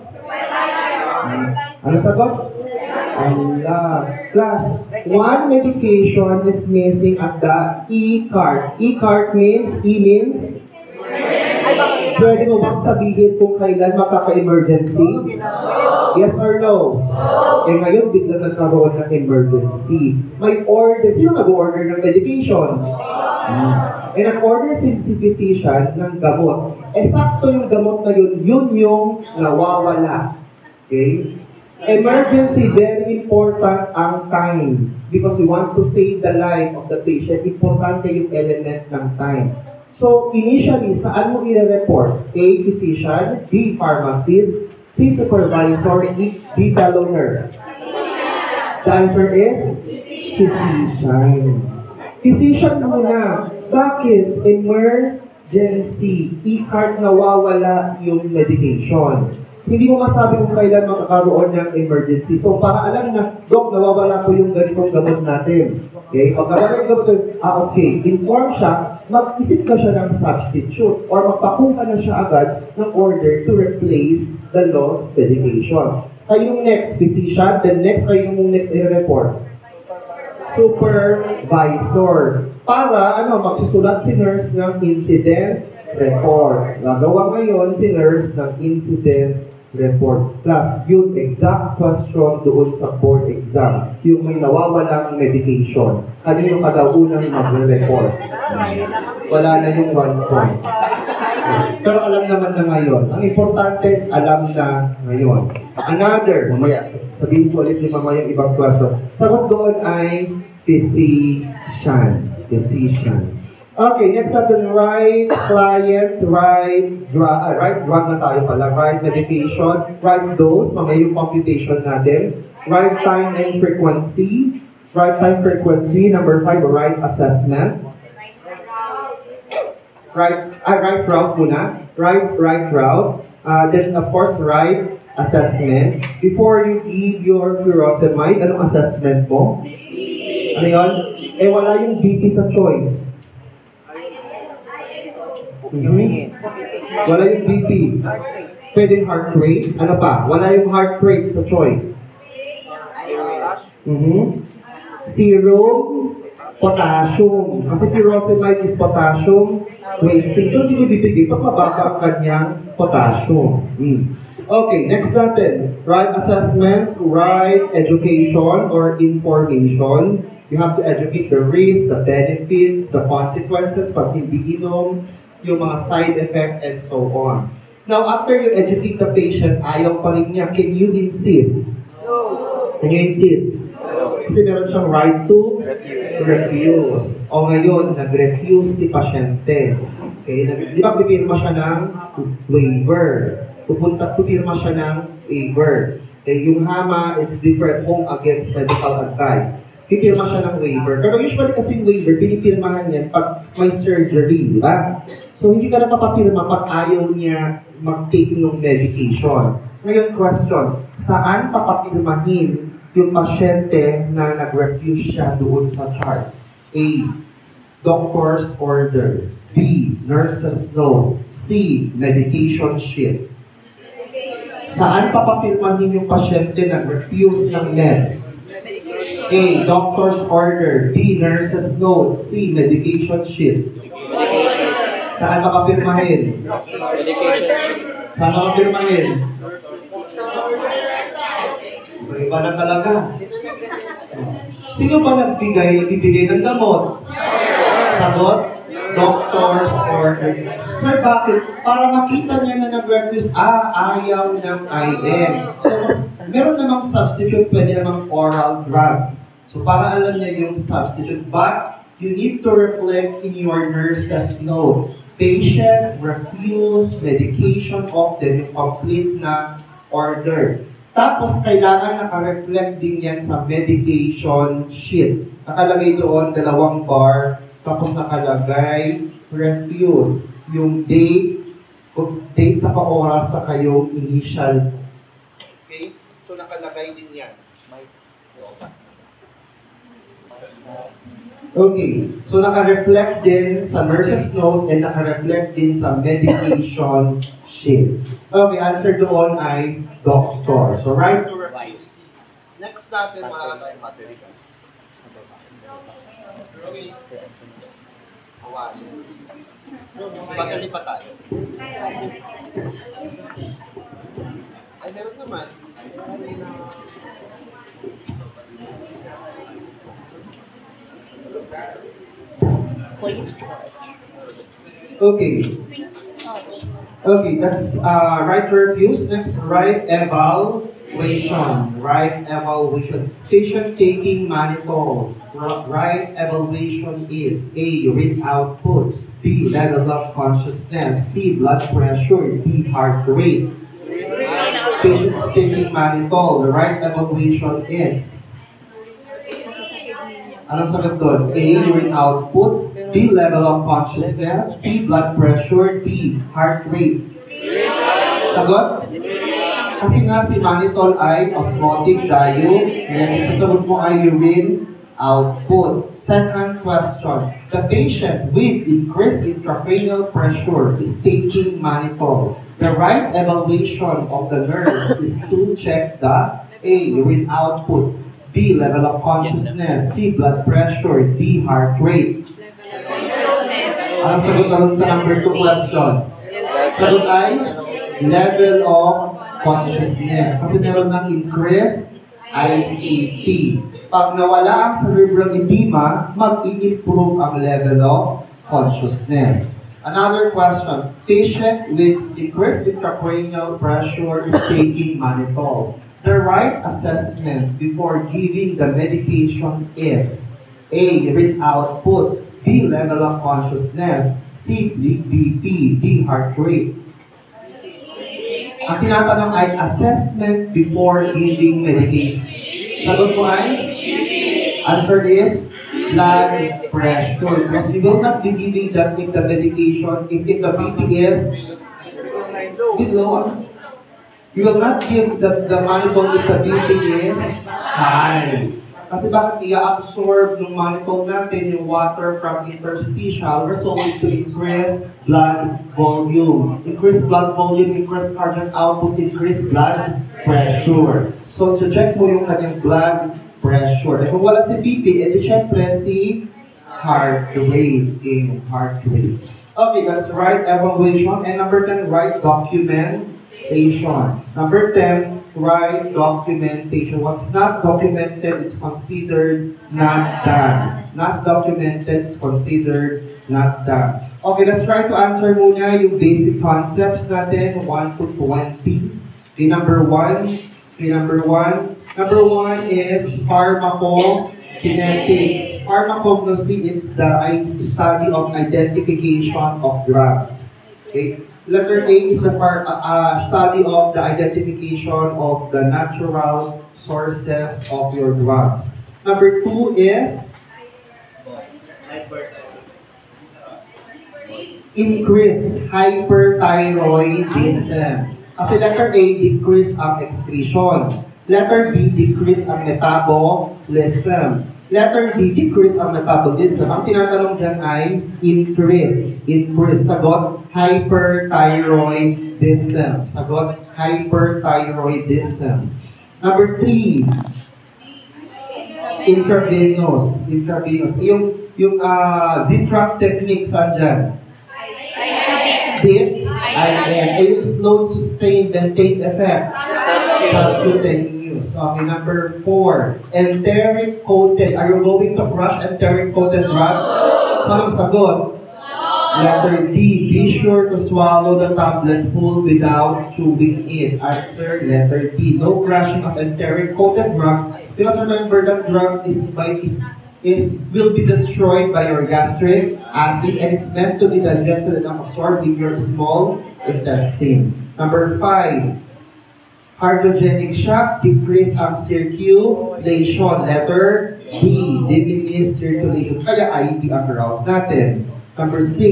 Class, one medication is missing at the E-card. E-card means, pwede mo bang sabihin kung kailan makaka-emergency? Yes or no? Eh ngayon, biglang nagkaroon ng emergency. May order. Sino nag-order ng medication? Eh nag-order si physician ng gamot. Sakto yung gamot na yun yung nawawala. Okay? Emergency, very important ang time. Because we want to save the life of the patient. Importante yung element ng time. So, initially, saan mo i-report? A, physician, B, pharmacist, C, supervisor, D, fellow nurse. The answer is physician. Physician muna. Bakit? Emergency. E-card nawawala yung medication. hindi mo masabi kung kailan makakaroon ng emergency. So, para alam na, Dok, nawawala po yung ganitong gamot natin. Okay? Pag nawala yung gamot natin, okay, inform siya, mag-isip ka siya ng substitute or magpakuha na siya agad ng order to replace the lost medication. Kayo yung next physician, then next kayo yung next i-report. Supervisor. Para magsusulat si nurse ng incident report. Gagawa ngayon si nurse ng incident report. Plus, yung exact question doon sa board exam. Yung may nawawalang medication. Kanino ka daw unang magre-report? Wala na yung 1 point. Pero alam naman na ngayon. Ang importante, alam na ngayon. Another, mamaya, sabihin ko ulit yung mamaya yung ibang question. Sagot doon ay physician. Physician. Okay, next natin, right client, right drug na tayo pala, right medication, right dose, mamaya yung computation natin, right time and frequency, number 5, right assessment, right route muna, right route, then of course, right assessment. Before you give your furosemide, anong assessment mo? Ano yun? Wala yung BP sa choice. Wala yung BP. Pwedeng heart rate. Ano pa? Wala yung heart rate sa choice. Serum, potassium. Kasi furosemide is potassium wasting. So, hindi bibigay pag mababa ang kanyang potassium. Okay, next natin. Right assessment, right education or information. You have to educate the risk, the benefits, the consequences pag hindi inom, yung mga side effect, and so on. Now, after you educate the patient, ayaw pa rin niya, can you insist? Can you insist? Kasi meron siyang right to refuse. O ngayon, nag-refuse si pasyente. Okay? Di ba pipirma siya ng waiver? Pipirma siya ng waiver. Okay? Yung HAMA, it's different, home against medical advice. Pipirma siya ng waiver. Pero usually kasi yung waiver, pinipirmahan yan pag may surgery, di ba? So, hindi ka napapapirma pag ayaw niya mag-take ng medication. Ngayon, question, saan papapirmahin yung pasyente na nag-refuse siya doon sa chart? A, doctor's order. B, nurse's note. C, medication sheet. Saan papapirmahin yung pasyente na nag-refuse ng meds? A, doctor's order. B, nurse's note. C, medication sheet. Saan makapirmahin? Saan makapirmahin? Iba na talaga. Sino ba nagbibigay ng gamot? Sagot? Doctor's order. Sir, bakit? Para makita niya na nag-refuse, ayaw ng IM. So, meron namang substitute, pwede namang oral drug. So, para alam niya yung substitute. But, you need to reflect in your nurse's note. Patient, refuse, medication of the complete na order. Tapos, kailangan naka-reflect din yan sa medication sheet. Nakalagay doon, 2 bar, tapos nakalagay, refuse. Yung date sa pa-oras sa kayong initial. Okay? So, nakalagay din yan. Okay. So, naka-reflect din sa nurse's note and naka-reflect din sa medication sheet. Okay, answer doon ay doctor. So, right to refuse. Next natin, mga materials. Battery pa tayo. Ay, meron naman. Please charge. Okay. Okay, that's right refuse. Next, right evaluation. Right evaluation. Patient taking mannitol. Right evaluation is A, urine output. B, level of consciousness. C, blood pressure. D, heart rate. Patients taking mannitol. The right evaluation is anong sagot doon? A, urine output. B, level of consciousness. C, blood pressure. D, heart rate. Sagot? Kasi nga si mannitol ay osmotic tayo, kaya yung sasagot mo ay urine output. Second question, the patient with increased intracranial pressure is taking mannitol. The right evaluation of the nurse is to check the A, urine output, B, level of consciousness, C, blood pressure, D, heart rate. Anong sagot naman sa number 2 question? Sagot ay level of consciousness. Kasi meron ng increase ICP. Pag nawala ang cerebral edema, mag-i-improve ang level of consciousness. Another question. Patient with increased intracranial pressure is taking mannitol. The right assessment before giving the medication is A, urine output, B, level of consciousness, C, BP, D, heart rate. Ang tinatanong ay assessment before giving medication. Sagot mo ay? Answer is blood pressure. Because you will not be giving that if the medication, if the BP is below. You will not give the mannitol if the BP is high. Kasi bakit i-absorb ng mannitol natin yung water from interstitial, resulting to increase blood volume. Increase blood volume, increase cardiac output, increase blood pressure. So, to-check mo yung kanyang blood pressure. Eh kung wala si BP, edi syempre si heart rate. Okay, heart rate. Okay, that's right evaluation. And number 10, right documentation. Number 10, right documentation. What's not documented is considered not done. Not documented is considered not done. Okay, let's try to answer muna yung basic concepts natin, 1 to 20. Okay, number 1. Okay, number 1. Number 1 is pharmacokinetics. Pharmacognosy is the study of identification of drugs. Okay. Letter A is the study of the identification of the natural sources of your drugs. Number 2 is increase hyperthyroidism. Kasi letter A, decrease ang excretion. Letter B, decrease ang metabolism. Letter D, decrease ang metabolism. Ang tinatanong dyan ay increase. Increase. Sagot, hyperthyroidism. Sagot, hyperthyroidism. Number 3, intravenous. Intravenous. Yung Z-trap technique, saan dyan? Deep, IM. Yung slow, sustained, maintained effect. Subcutaneous. Okay, number 4. Enteric coated. Are you going to brush enteric coated drug? Saan ang sagot? Letter D. Be sure to swallow the tablet full without chewing it. Answer letter D. No crushing of enteric coated drug. Because remember that drug will be destroyed by your gastric acid and is meant to be digested and absorbed in your small intestine. Number 5. Cardiogenic shock, decrease ang circulation. Letter B, diminish circulation. Kaya IV ang route natin. Number 6,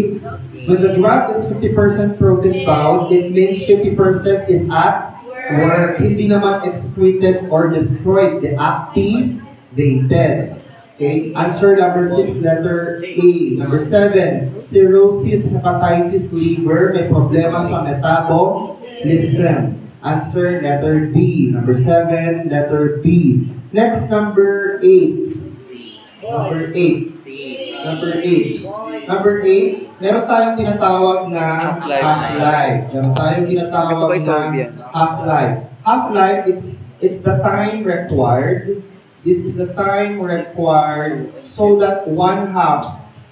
when the drug is 50% protein bound, it means 50% is at work. Hindi naman excreted or destroyed, deactivated. Okay, answer number 6, letter A. Number 7, cirrhosis, hepatitis, liver, may problema sa metabolism. Answer letter B. Number 7, letter B. Next, number 8. Number 8. Number 8. Number 8, meron tayong tinatawag na half-life. Meron tayong tinatawag na half-life. Half-life, it's the time required. This is the time required so that 1/2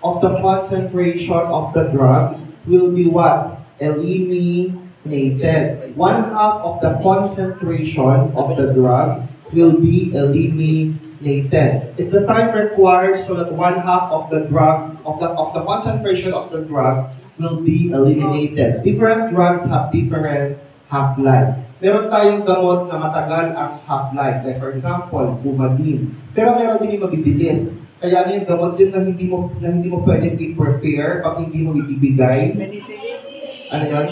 of the concentration of the drug will be what? Eliminated. 1/2 of the concentration of the drug will be eliminated. It's the time required so that 1/2 of the drug of the concentration of the drug will be eliminated. Different drugs have different half-life. Meron tayong gamot na matagal ang half-life. Like for example, Coumadin. Pero meron din yung mabibilis. Kaya ano yung gamot yun na hindi mo pwedeng i-prepare pag hindi mo ibibigay. Ano yun?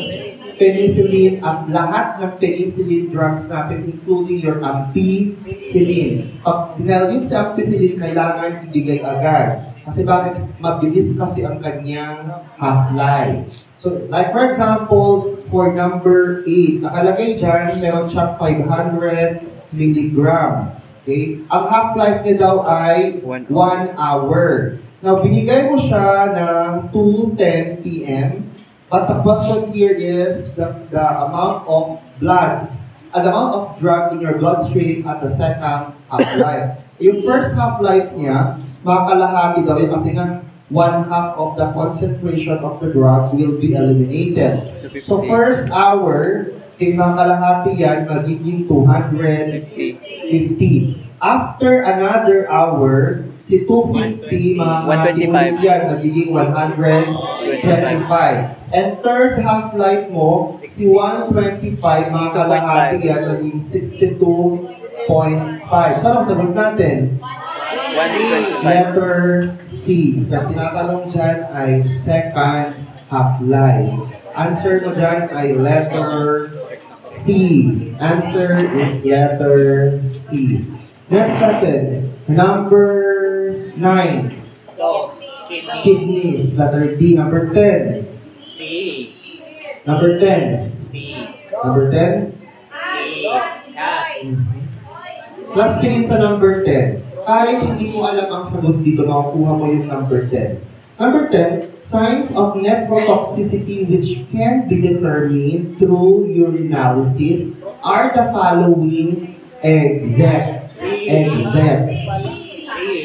penicillin, at lahat ng penicillin drugs natin, including your ampicillin. Pag dinalgin sa ampicillin, kailangan ibigay agad. Kasi bakit? Mabilis kasi ang kanyang half-life. So, like for example, for number 8, nakalagay dyan, meron siyang 500 milligram. Okay? Ang half-life niya daw ay 1 hour. Now, binigay mo siya ng 2:10 p.m. But the question here is the amount of blood, the amount of drug in your bloodstream at the second half-life. Yung first half-life niya, makakalahati daw yun kasi nga 1/2 of the concentration of the drug will be eliminated. So first hour, kung makakalahati yan, magiging 250. After another hour, si 250, makakalahati yan, magiging 125. And third half-life mo, si 125, makakalahati yan, magiging 62.5. So anong sagot natin? 125. Letter C. So, ang tinatanong dyan ay second half-life. Answer mo dyan ay letter C. Answer is letter C. Next natin, number 9. Go. Kidneys. Letter D. Number 10. C. Number 10. C. Number 10. C. Cat. Plus tingin sa number 10. Kahit hindi mo alam ang sagot dito, makukuha mo yung number 10. Number 10, signs of nephrotoxicity which can be determined through urinalysis are the following except.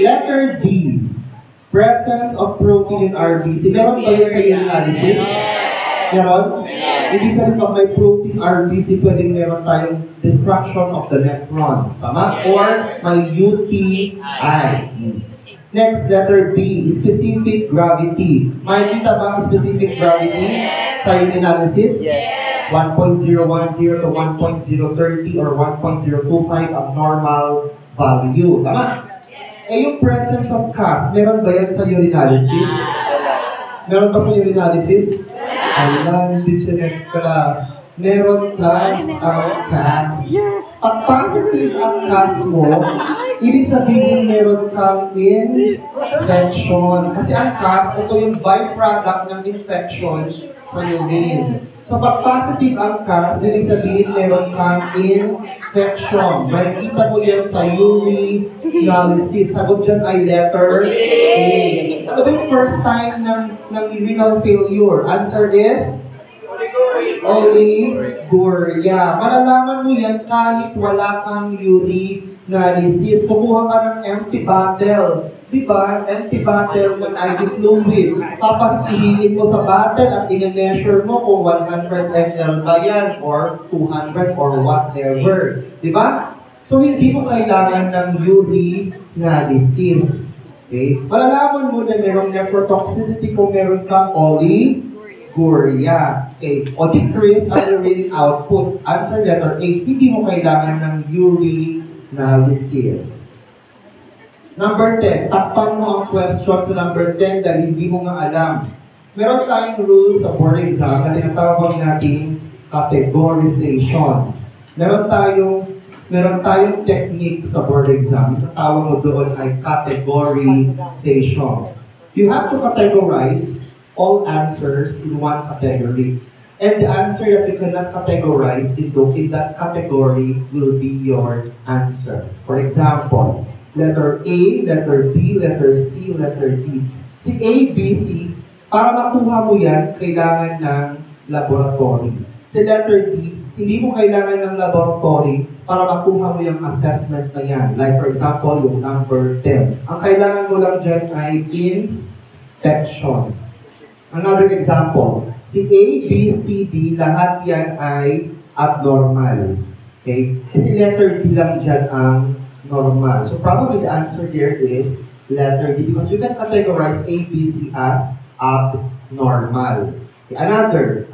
Letter D, presence of protein in RBC. Meron ba yun sa urinalysis? Meron? Ibig sabihin pag may protein RBC, pwedeng meron tayong destruction of the nephrons. Tama? Or may UTI. Next, letter B, specific gravity. May kita ba ang specific gravity sa urinalysis? 1.010 to 1.030 or 1.025 ang normal value. Tama? Eh yung presence of CAS, meron ba yan sa urinalysis? Meron ba sa urinalysis? Alam, hindi siya nag-class. Meron class ang CAS. Pag positive ang CAS mo, ibig sabihin meron kang infection. Kasi ang CAS, ito yung byproduct ng infection sa urine. So pag positive ang CAS, ibig sabihin meron kang infection. Makikita mo yan sa urinalysis. Sagot dyan ay letter A. Ano ba yung first sign ng renal failure? Answer is? Oliguria. Malalaman mo yan kahit wala kang urinalysis. Kumuha ka ng empty bottle. Diba? Empty bottle ng IV fluid. Papagihingin mo sa bottle at i-measure mo kung 100 ml ba yan or 200 or whatever. Diba? So, hindi mo kailangan ng urinalysis. Okay? Malalaman mo na merong nephrotoxicity kung meron kang oliguria. Okay. O decrease ang urine output. Answer letter A. Hindi mo kailangan ng urinalysis. Number 10. Takpan mo ang question sa number 10 dahil hindi mo nga alam. Meron tayong rules sa board exam na tinatawag natin categorization. Meron tayong technique sa board exam. Ito tawag mo doon ay categorization. You have to categorize all answers in one category. And the answer that you cannot categorize into in that category will be your answer. For example, letter A, letter B, letter C, letter D. Si A, B, C, para makuha mo yan, kailangan ng laboratory. Si letter D, hindi mo kailangan ng laboratory para makuha mo yung assessment na yan. Like for example, yung number 10. Ang kailangan mo lang dyan ay inspection. Another example, si A, B, C, D, lahat yan ay abnormal. Okay? Kasi letter D lang dyan ang normal. So probably the answer there is letter D because you can categorize A, B, C as abnormal. Okay, another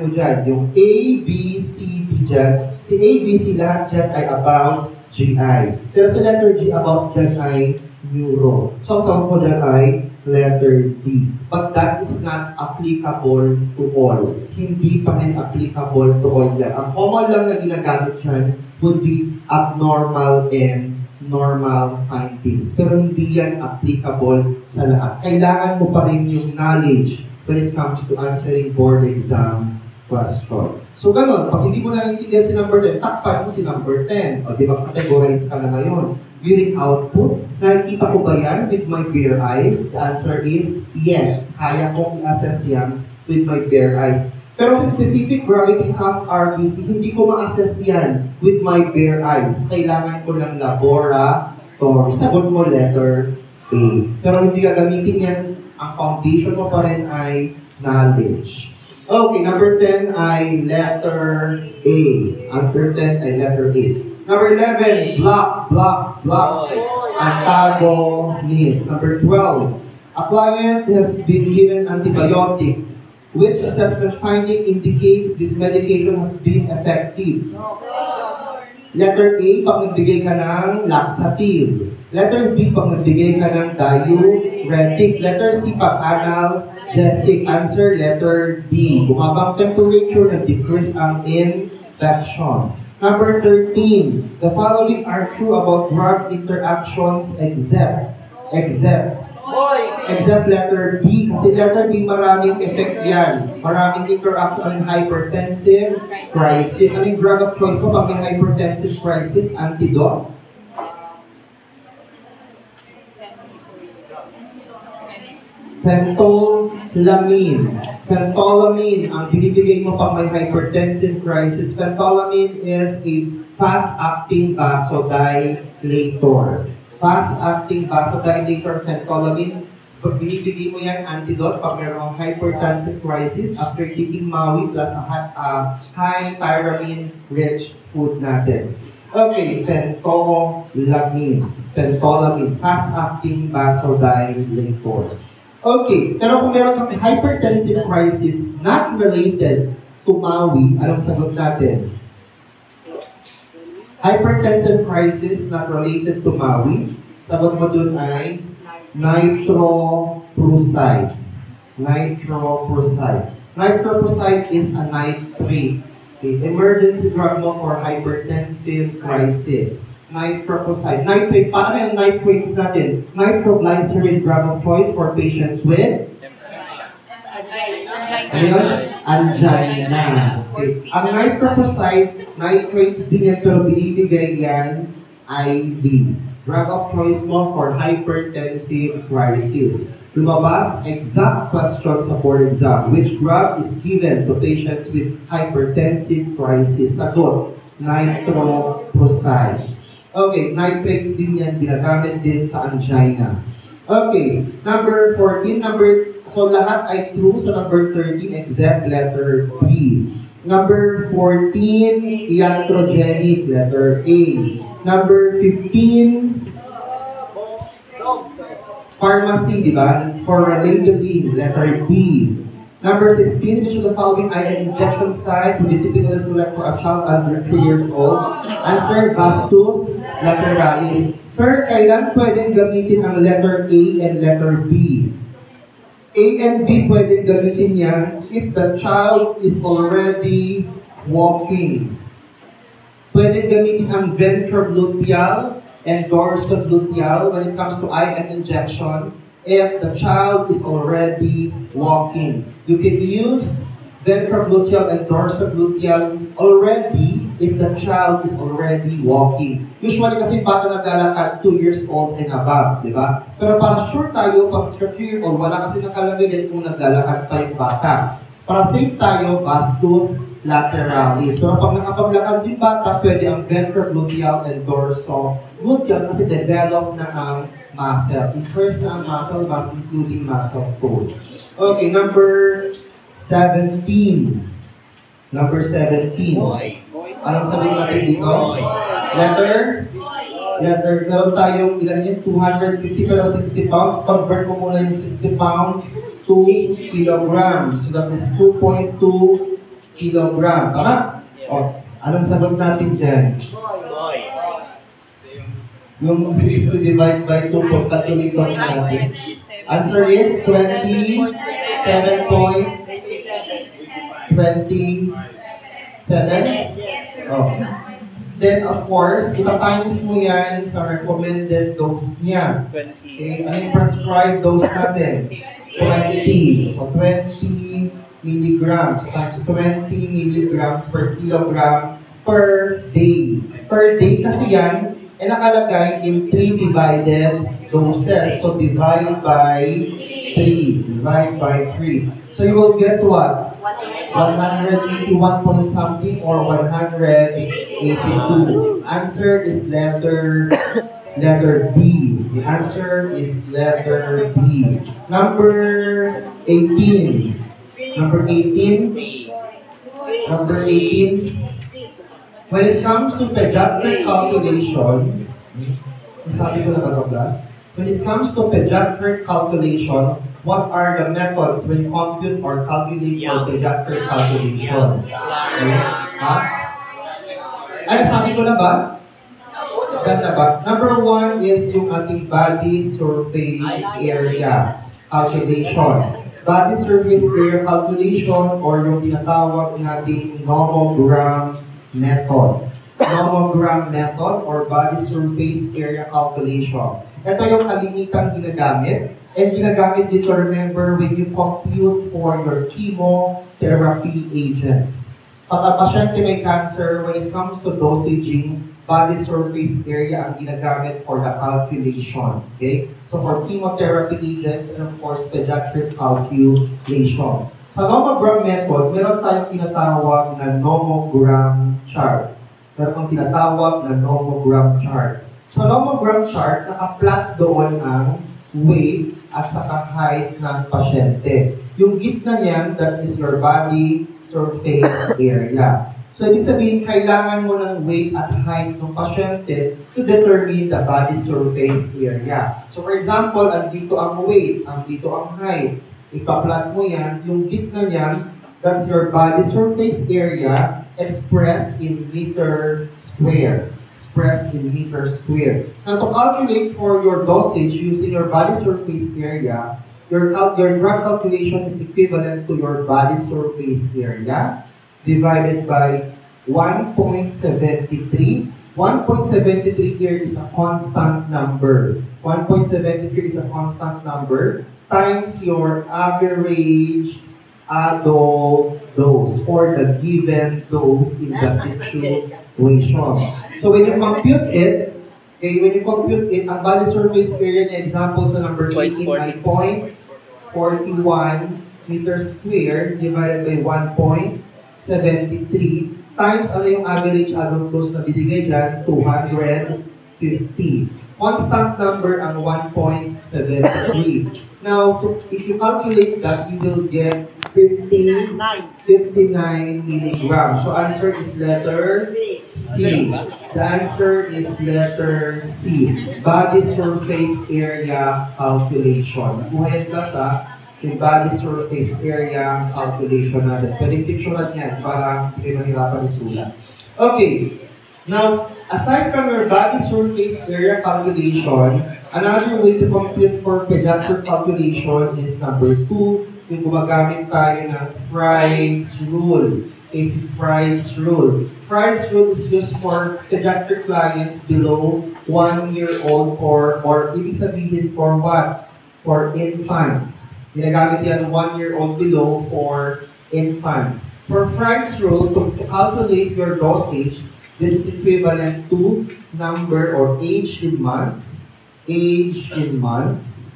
mo dyan, yung A, B, C, D dyan, si A, B, C lahat dyan ay about GI. Pero sa letter G, about dyan ay neuro. So ang sagot mo dyan ay letter D. But that is not applicable to all. Hindi pa rin applicable to all yan. Ang common lang na ginagamit yan would be abnormal and normal findings. Pero hindi yan applicable sa lahat. Kailangan mo pa rin yung knowledge when it comes to answering board exam question. So ganun, pag hindi mo naiintindihan si number 10, takpan mo si number 10. O di ba, categorize ka na ngayon. Viewing output, nakikita ko ba yan with my bare eyes? The answer is yes. Kaya kong i-assess yan with my bare eyes. Pero sa specific gravity class RBC, hindi ko ma-assess yan with my bare eyes. Kailangan ko ng laboratory. Sagot mo letter A. Pero hindi gagamitin yan. Ang foundation mo pa rin ay knowledge. Okay, number 10 ay letter A. After 10 ay letter A. Number 11, block. Antagonist. Number 12, a client has been given antibiotic. Which assessment finding indicates this medication has been effective? Letter A, pag nagbigay ka ng laxative. Letter B, pag nagbigay ka ng diuretic. Letter C, pag analgesic. Answer, letter D. Bumabang temperature, nag-decrease ang infection. Number 13, the following are true about drug interactions except letter B, kasi letter B maraming effect yan. Maraming interaction in hypertensive crisis. Anong drug of choice mo pag may hypertensive crisis? Antidote? Phentolamine ang binibigay mo pag may hypertensive crisis. Phentolamine is a fast-acting vasodilator. Fast-acting vasodilator, phentolamine. Pag binibigay mo yan, antidote pag mayroong hypertensive crisis after taking Maui plus a high tyramine-rich food natin. Okay, phentolamine, fast-acting vasodilator. Okay, pero kung meron kang hypertensive crisis not related to Maui, anong sagot natin? Hypertensive crisis not related to Maui, sagot mo dun ay nitroprusside. Nitroprusside is a nitrate. Okay, emergency drug mo for hypertensive crisis. Nitroprusside. Nitrate, paano yung nitrates natin? Nitroglycerin drug of choice for patients with angina. Okay. Ang nitroprusside, nitrates din yan, pero binibigay yan IV. Drug of choice mo for hypertensive crisis. Lumabas, exact question sa board exam. Which drug is given to patients with hypertensive crisis? Sagot, nitroprusside. Okay, nitrates din yan, ginagamit din sa angina. Okay, number 14, so lahat ay true sa number 13 except letter B. Number 14, iatrogenic, letter A. Number 15, pharmacy, di ba? For labeling, letter B. Number 16, which of the following ay an injection site would be typically select for a child under 3 years old? Answer, vastus lateralis. Sir, kailan pwedeng gamitin ang letter A and letter B? A and B pwedeng gamitin yan if the child is already walking. Pwedeng gamitin ang ventrogluteal and dorsogluteal when it comes to IM injection if the child is already walking. You can use ventrogluteal and dorsogluteal already if the child is already walking. Usually kasi bata naglalakad 2 years old and above, di ba? Pero para sure tayo, pag 3 years old, wala kasi nakalagay din kung naglalakad pa yung bata. Para safe tayo, vastus lateralis. Pero pag nakapaglakad si bata, pwede ang ventrogluteal and dorsogluteal kasi develop na ang muscle. First na ang muscle mass, including muscle tone. Okay, number 17. Number 17. Anong sabihin natin dito? Letter? Meron tayong ilan yun? 250 pero 60 pounds. Convert ko muna yung 60 pounds to kilograms. So that is 2.2 kilogram. Tama? O, anong sagot natin dyan? Yung 60 divide by 2 pagkatulikon natin. Answer is 27.27. Oh. Then, of course, ita-times mo yan sa recommended dose niya. 20. Okay, ano yung prescribed dose natin? 20. So, 20 milligrams times 20 milligrams per kilogram per day. Per day kasi yan, nakalagay in 3 divided doses. So, divide by 3. Divide by 3. So, you will get what? 181 point something or 182. Answer is letter B. The answer is letter B. Number 18. Number 18. Number 18. When it comes to pediatric calculation, sabi ko na ba ito, class? When it comes to pediatric calculation, what are the methods when you compute or calculate your pediatric calculations? Okay. Ha? Ay, sabi ko na ba? Ganda ba? Number 1 is yung ating body surface area calculation. Body surface area calculation or yung tinatawag nating nomogram method. Nomogram method or body surface area calculation. Ito yung kalimitang ginagamit. And ginagamit dito, remember, when you compute for your chemotherapy agents. Pag ang pasyente may cancer, when it comes to dosaging, body surface area ang ginagamit for the calculation. Okay? So for chemotherapy agents and of course, pediatric calculation. Sa nomogram method, meron tayong tinatawag na nomogram chart. Meron tayong tinatawag na nomogram chart. Sa nomogram chart, naka-plot doon ang weight at saka height ng pasyente. Yung gitna niyan, that is your body surface area. So, ibig sabihin, kailangan mo ng weight at height ng pasyente to determine the body surface area. So, for example, andito ang weight, andito ang height. Ipa-plot mo yan, yung gitna niyan, that's your body surface area expressed in meter square. Expressed in meter square. Now, to calculate for your dosage using your body surface area, your drug calculation is equivalent to your body surface area divided by 1.73. 1.73 here is a constant number. 1.73 is a constant number times your average adult dose or the given dose in the situation. So when you compute it, ang body surface area niya, example sa number 18 ay 0.41 meters square divided by 1.73 times ano yung average adult dose na binigay dyan? 250. Constant number ang 1.73. Now, if you calculate that, you will get 59 milligrams. So, answer is letter C. The answer is letter C. Body surface area calculation. Buhayin ka sa yung body surface area calculation natin. Pwedeng picturean yan para hindi kayo mahirapan isulat. Okay. Now, aside from your body surface area calculation, another way to compute for pediatric calculation is number 2, yung gumagamit tayo ng Fry's rule. Is Fry's rule. Fry's rule is used for pediatric clients below 1 year old or ibig sabihin for what? For infants. Ginagamit yan 1 year old below for infants. For Fry's rule, to calculate your dosage, this is equivalent to number or age in months. Age in months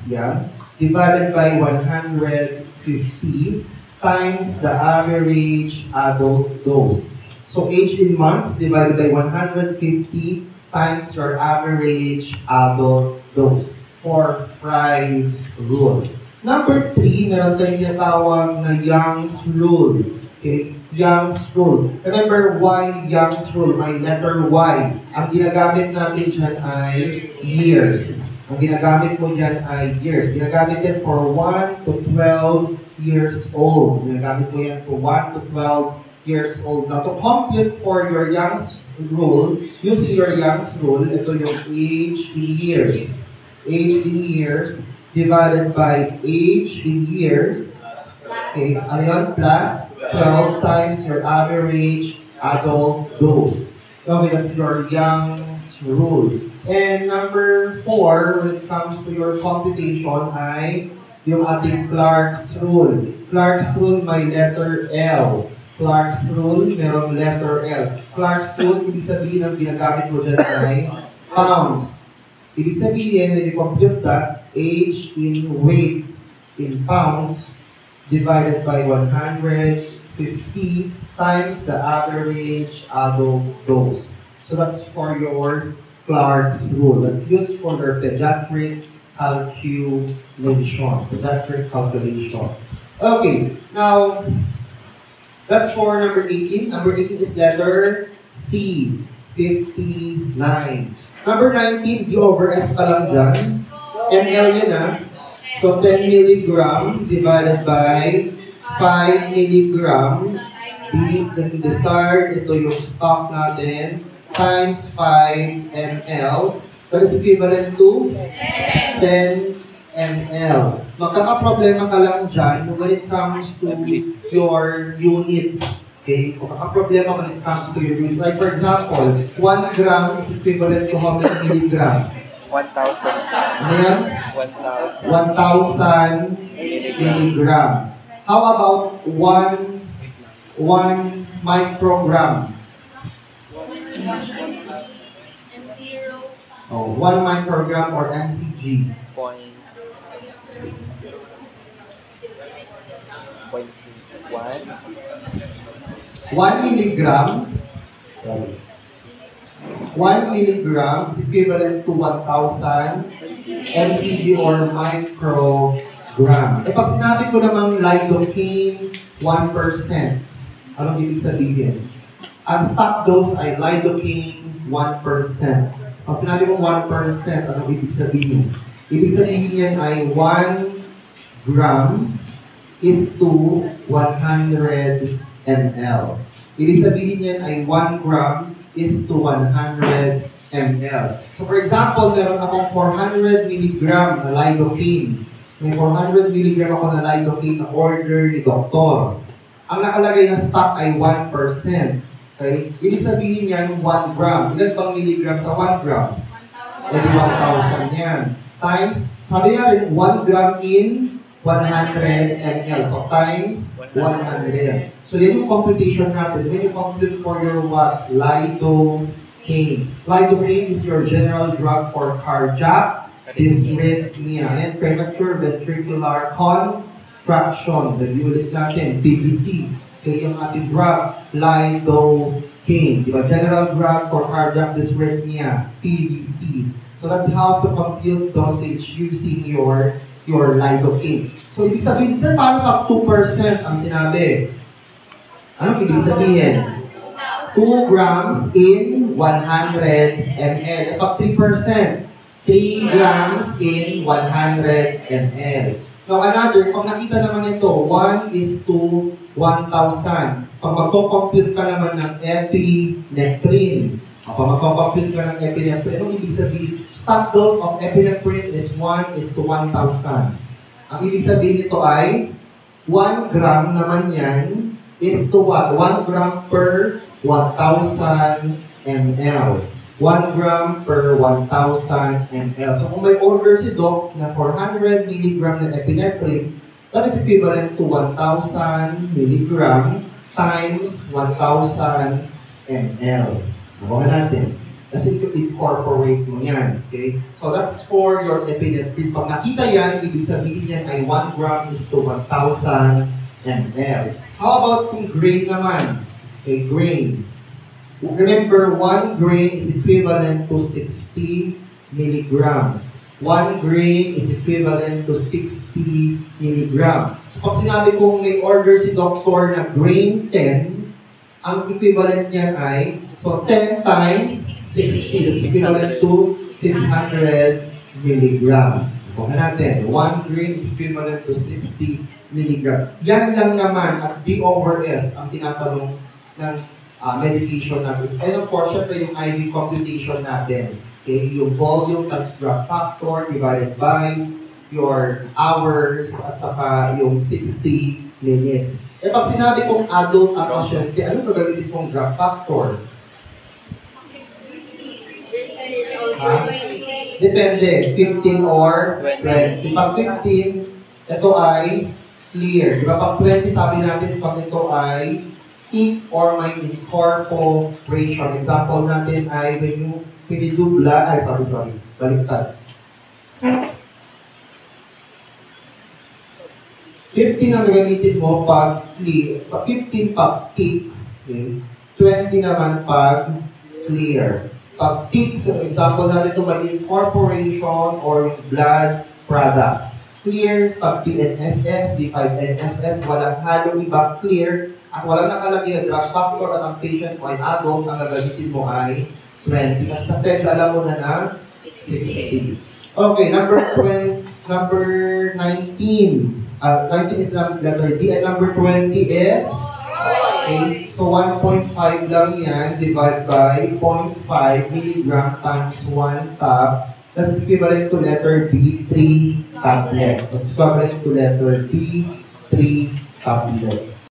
yan. Divided by 150 times the average adult dose. So age in months divided by 150 times your average adult dose for Fry's rule. Number 3, meron tayong tinatawag na Young's rule. Okay? Young's rule. Remember why Young's rule? May letter Y. Ang ginagamit natin dyan ay years. Ang ginagamit mo dyan ay years. Ginagamit yan for 1 to 12 years old. Ginagamit mo yan for 1 to 12 years old. Now, to compute for your Young's rule, using your Young's rule, ito yung age in years. Age in years, divided by age in years. Okay, ano yun? Plus 12 times your average adult dose. Okay, that's your Young's rule. And number 4, when it comes to your computation, ay yung ating Clark's rule. Clark's rule may letter L. Clark's rule, merong letter L. Clark's rule, ibig sabihin ang ginagamit mo dyan ay pounds. Ibig sabihin, when you compute that, age in weight in pounds divided by 150 times the average adult dose. So that's for your Clark's rule. That's used for your pediatric calculation. Pediatric calculation. Okay, now that's for number 18. Number 18 is letter C, 59. Number 19, D over S pa lang dyan. ml yun ah. So 10 milligram divided by 5 milligram. The desired, ito yung stock natin, times 5 ml. That is equivalent to 10 ml. Magkakaproblema ka lang dyan when it comes to your units. Okay? Magkakaproblema when it comes to your units. Like for example, 1 gram is equivalent to how many milligram? 1,000. Ano yan? 1,000. 1,000 milligram. How about 1 microgram? Oh, 1 microgram or mcg. Point 1. 1 milligram, sorry. 1 milligram is equivalent to 1,000 mcg or microgram. E pag sinabi ko namang lidocaine 1%, anong ibig sabihin? Ang stock dose ay lidocaine 1%. Pag sinabi mo 1%, anong ibig sabihin? Ibig sabihin yan ay 1 gram is to 100 ml. Ibig sabihin yan ay 1 gram is to 100 ml. So for example, meron akong 400 milligram na lidocaine. May 400 milligram ako na lidocaine na order ni doktor. Ang nakalagay na stock ay 1%. Okay? Ibig sabihin yan 1 gram. Ilan bang milligram sa 1 gram? 1,000 yan. Times, sabi natin 1 gram in 100 ml. So times 100. So yan yung computation natin. When you compute for your what? Lidocaine. Lidocaine is your general drug for cardiac dysrhythmia and premature ventricular contraction. Ulit natin, PVC. Okay, yung ating drug, lidocaine. Diba? General drug for cardiac dysrhythmia, PVC. So that's how to compute dosage using your lidocaine. So, ibig sabihin, sir, paano ka 2% ang sinabi? Anong ibig sabihin? 2 grams in 100 ml. E pag 3%, 3 grams in 100 ml. Now, another, pag nakita naman ito, 1 is to 1,000. Pag magko-compute ka naman ng epinephrine, kapag magko-compute ka ng epinephrine, anong ibig sabihin? Stock dose of epinephrine is 1 is to 1,000. Ang ibig sabihin nito ay 1 gram naman yan is to what? 1 gram per 1,000 ml. 1 gram per 1,000 ml. So kung may order si Doc na 400 mg na epinephrine, that is equivalent to 1,000 mg times 1,000 ml. Nakuha natin. Kasi incorporate mo yan. Okay? So that's for your epinephrine. Pag nakita yan, ibig sabihin yan ay 1 gram is to 1,000 ml. How about kung grain naman? Okay, grain. Remember, 1 grain is equivalent to 60 milligram. 1 grain is equivalent to 60 milligram. So pag sinabi kong may order si doktor na grain 10, ang equivalent niyan ay, so 10 times 60 is equivalent to 600 milligram. Bukan natin, 1 grain is equivalent to 60 milligram. Yan lang naman at D over S ang tinatanong ng medication natin. And of course, syempre yung IV computation natin. Okay, yung volume times drug factor divided by your hours, at saka yung 60 minutes. Eh pag sinabi kong adult ang pasyente, ano gagamitin kong graph factor? Ha? Depende, 15 or 20. Pag 15, ito ay clear. Diba? Pag 20, sabi natin pag ito ay ink or may incorporation. Example natin ay when you pinidubla, baliktad. 15 ang gagamitin mo pag clear. Pag 15 pag tick, okay? 20 naman pag clear. Pag tick, so example natin ito may incorporation or blood products. Clear, pag PNSS, D5NSS, walang halong iba, clear, at walang nakalagay na drug factor at ang patient mo ay adult, ang gagamitin mo ay 20. Kasi sa PEG, alam mo na na 60. Okay, number 19. 19 is the letter D, and number 20 is? Okay, so 1.5 lang yan, divide by 0.5 milligram times 1 tab. That's equivalent to letter B, 3 tablets. That's equivalent to letter B, 3 tablets.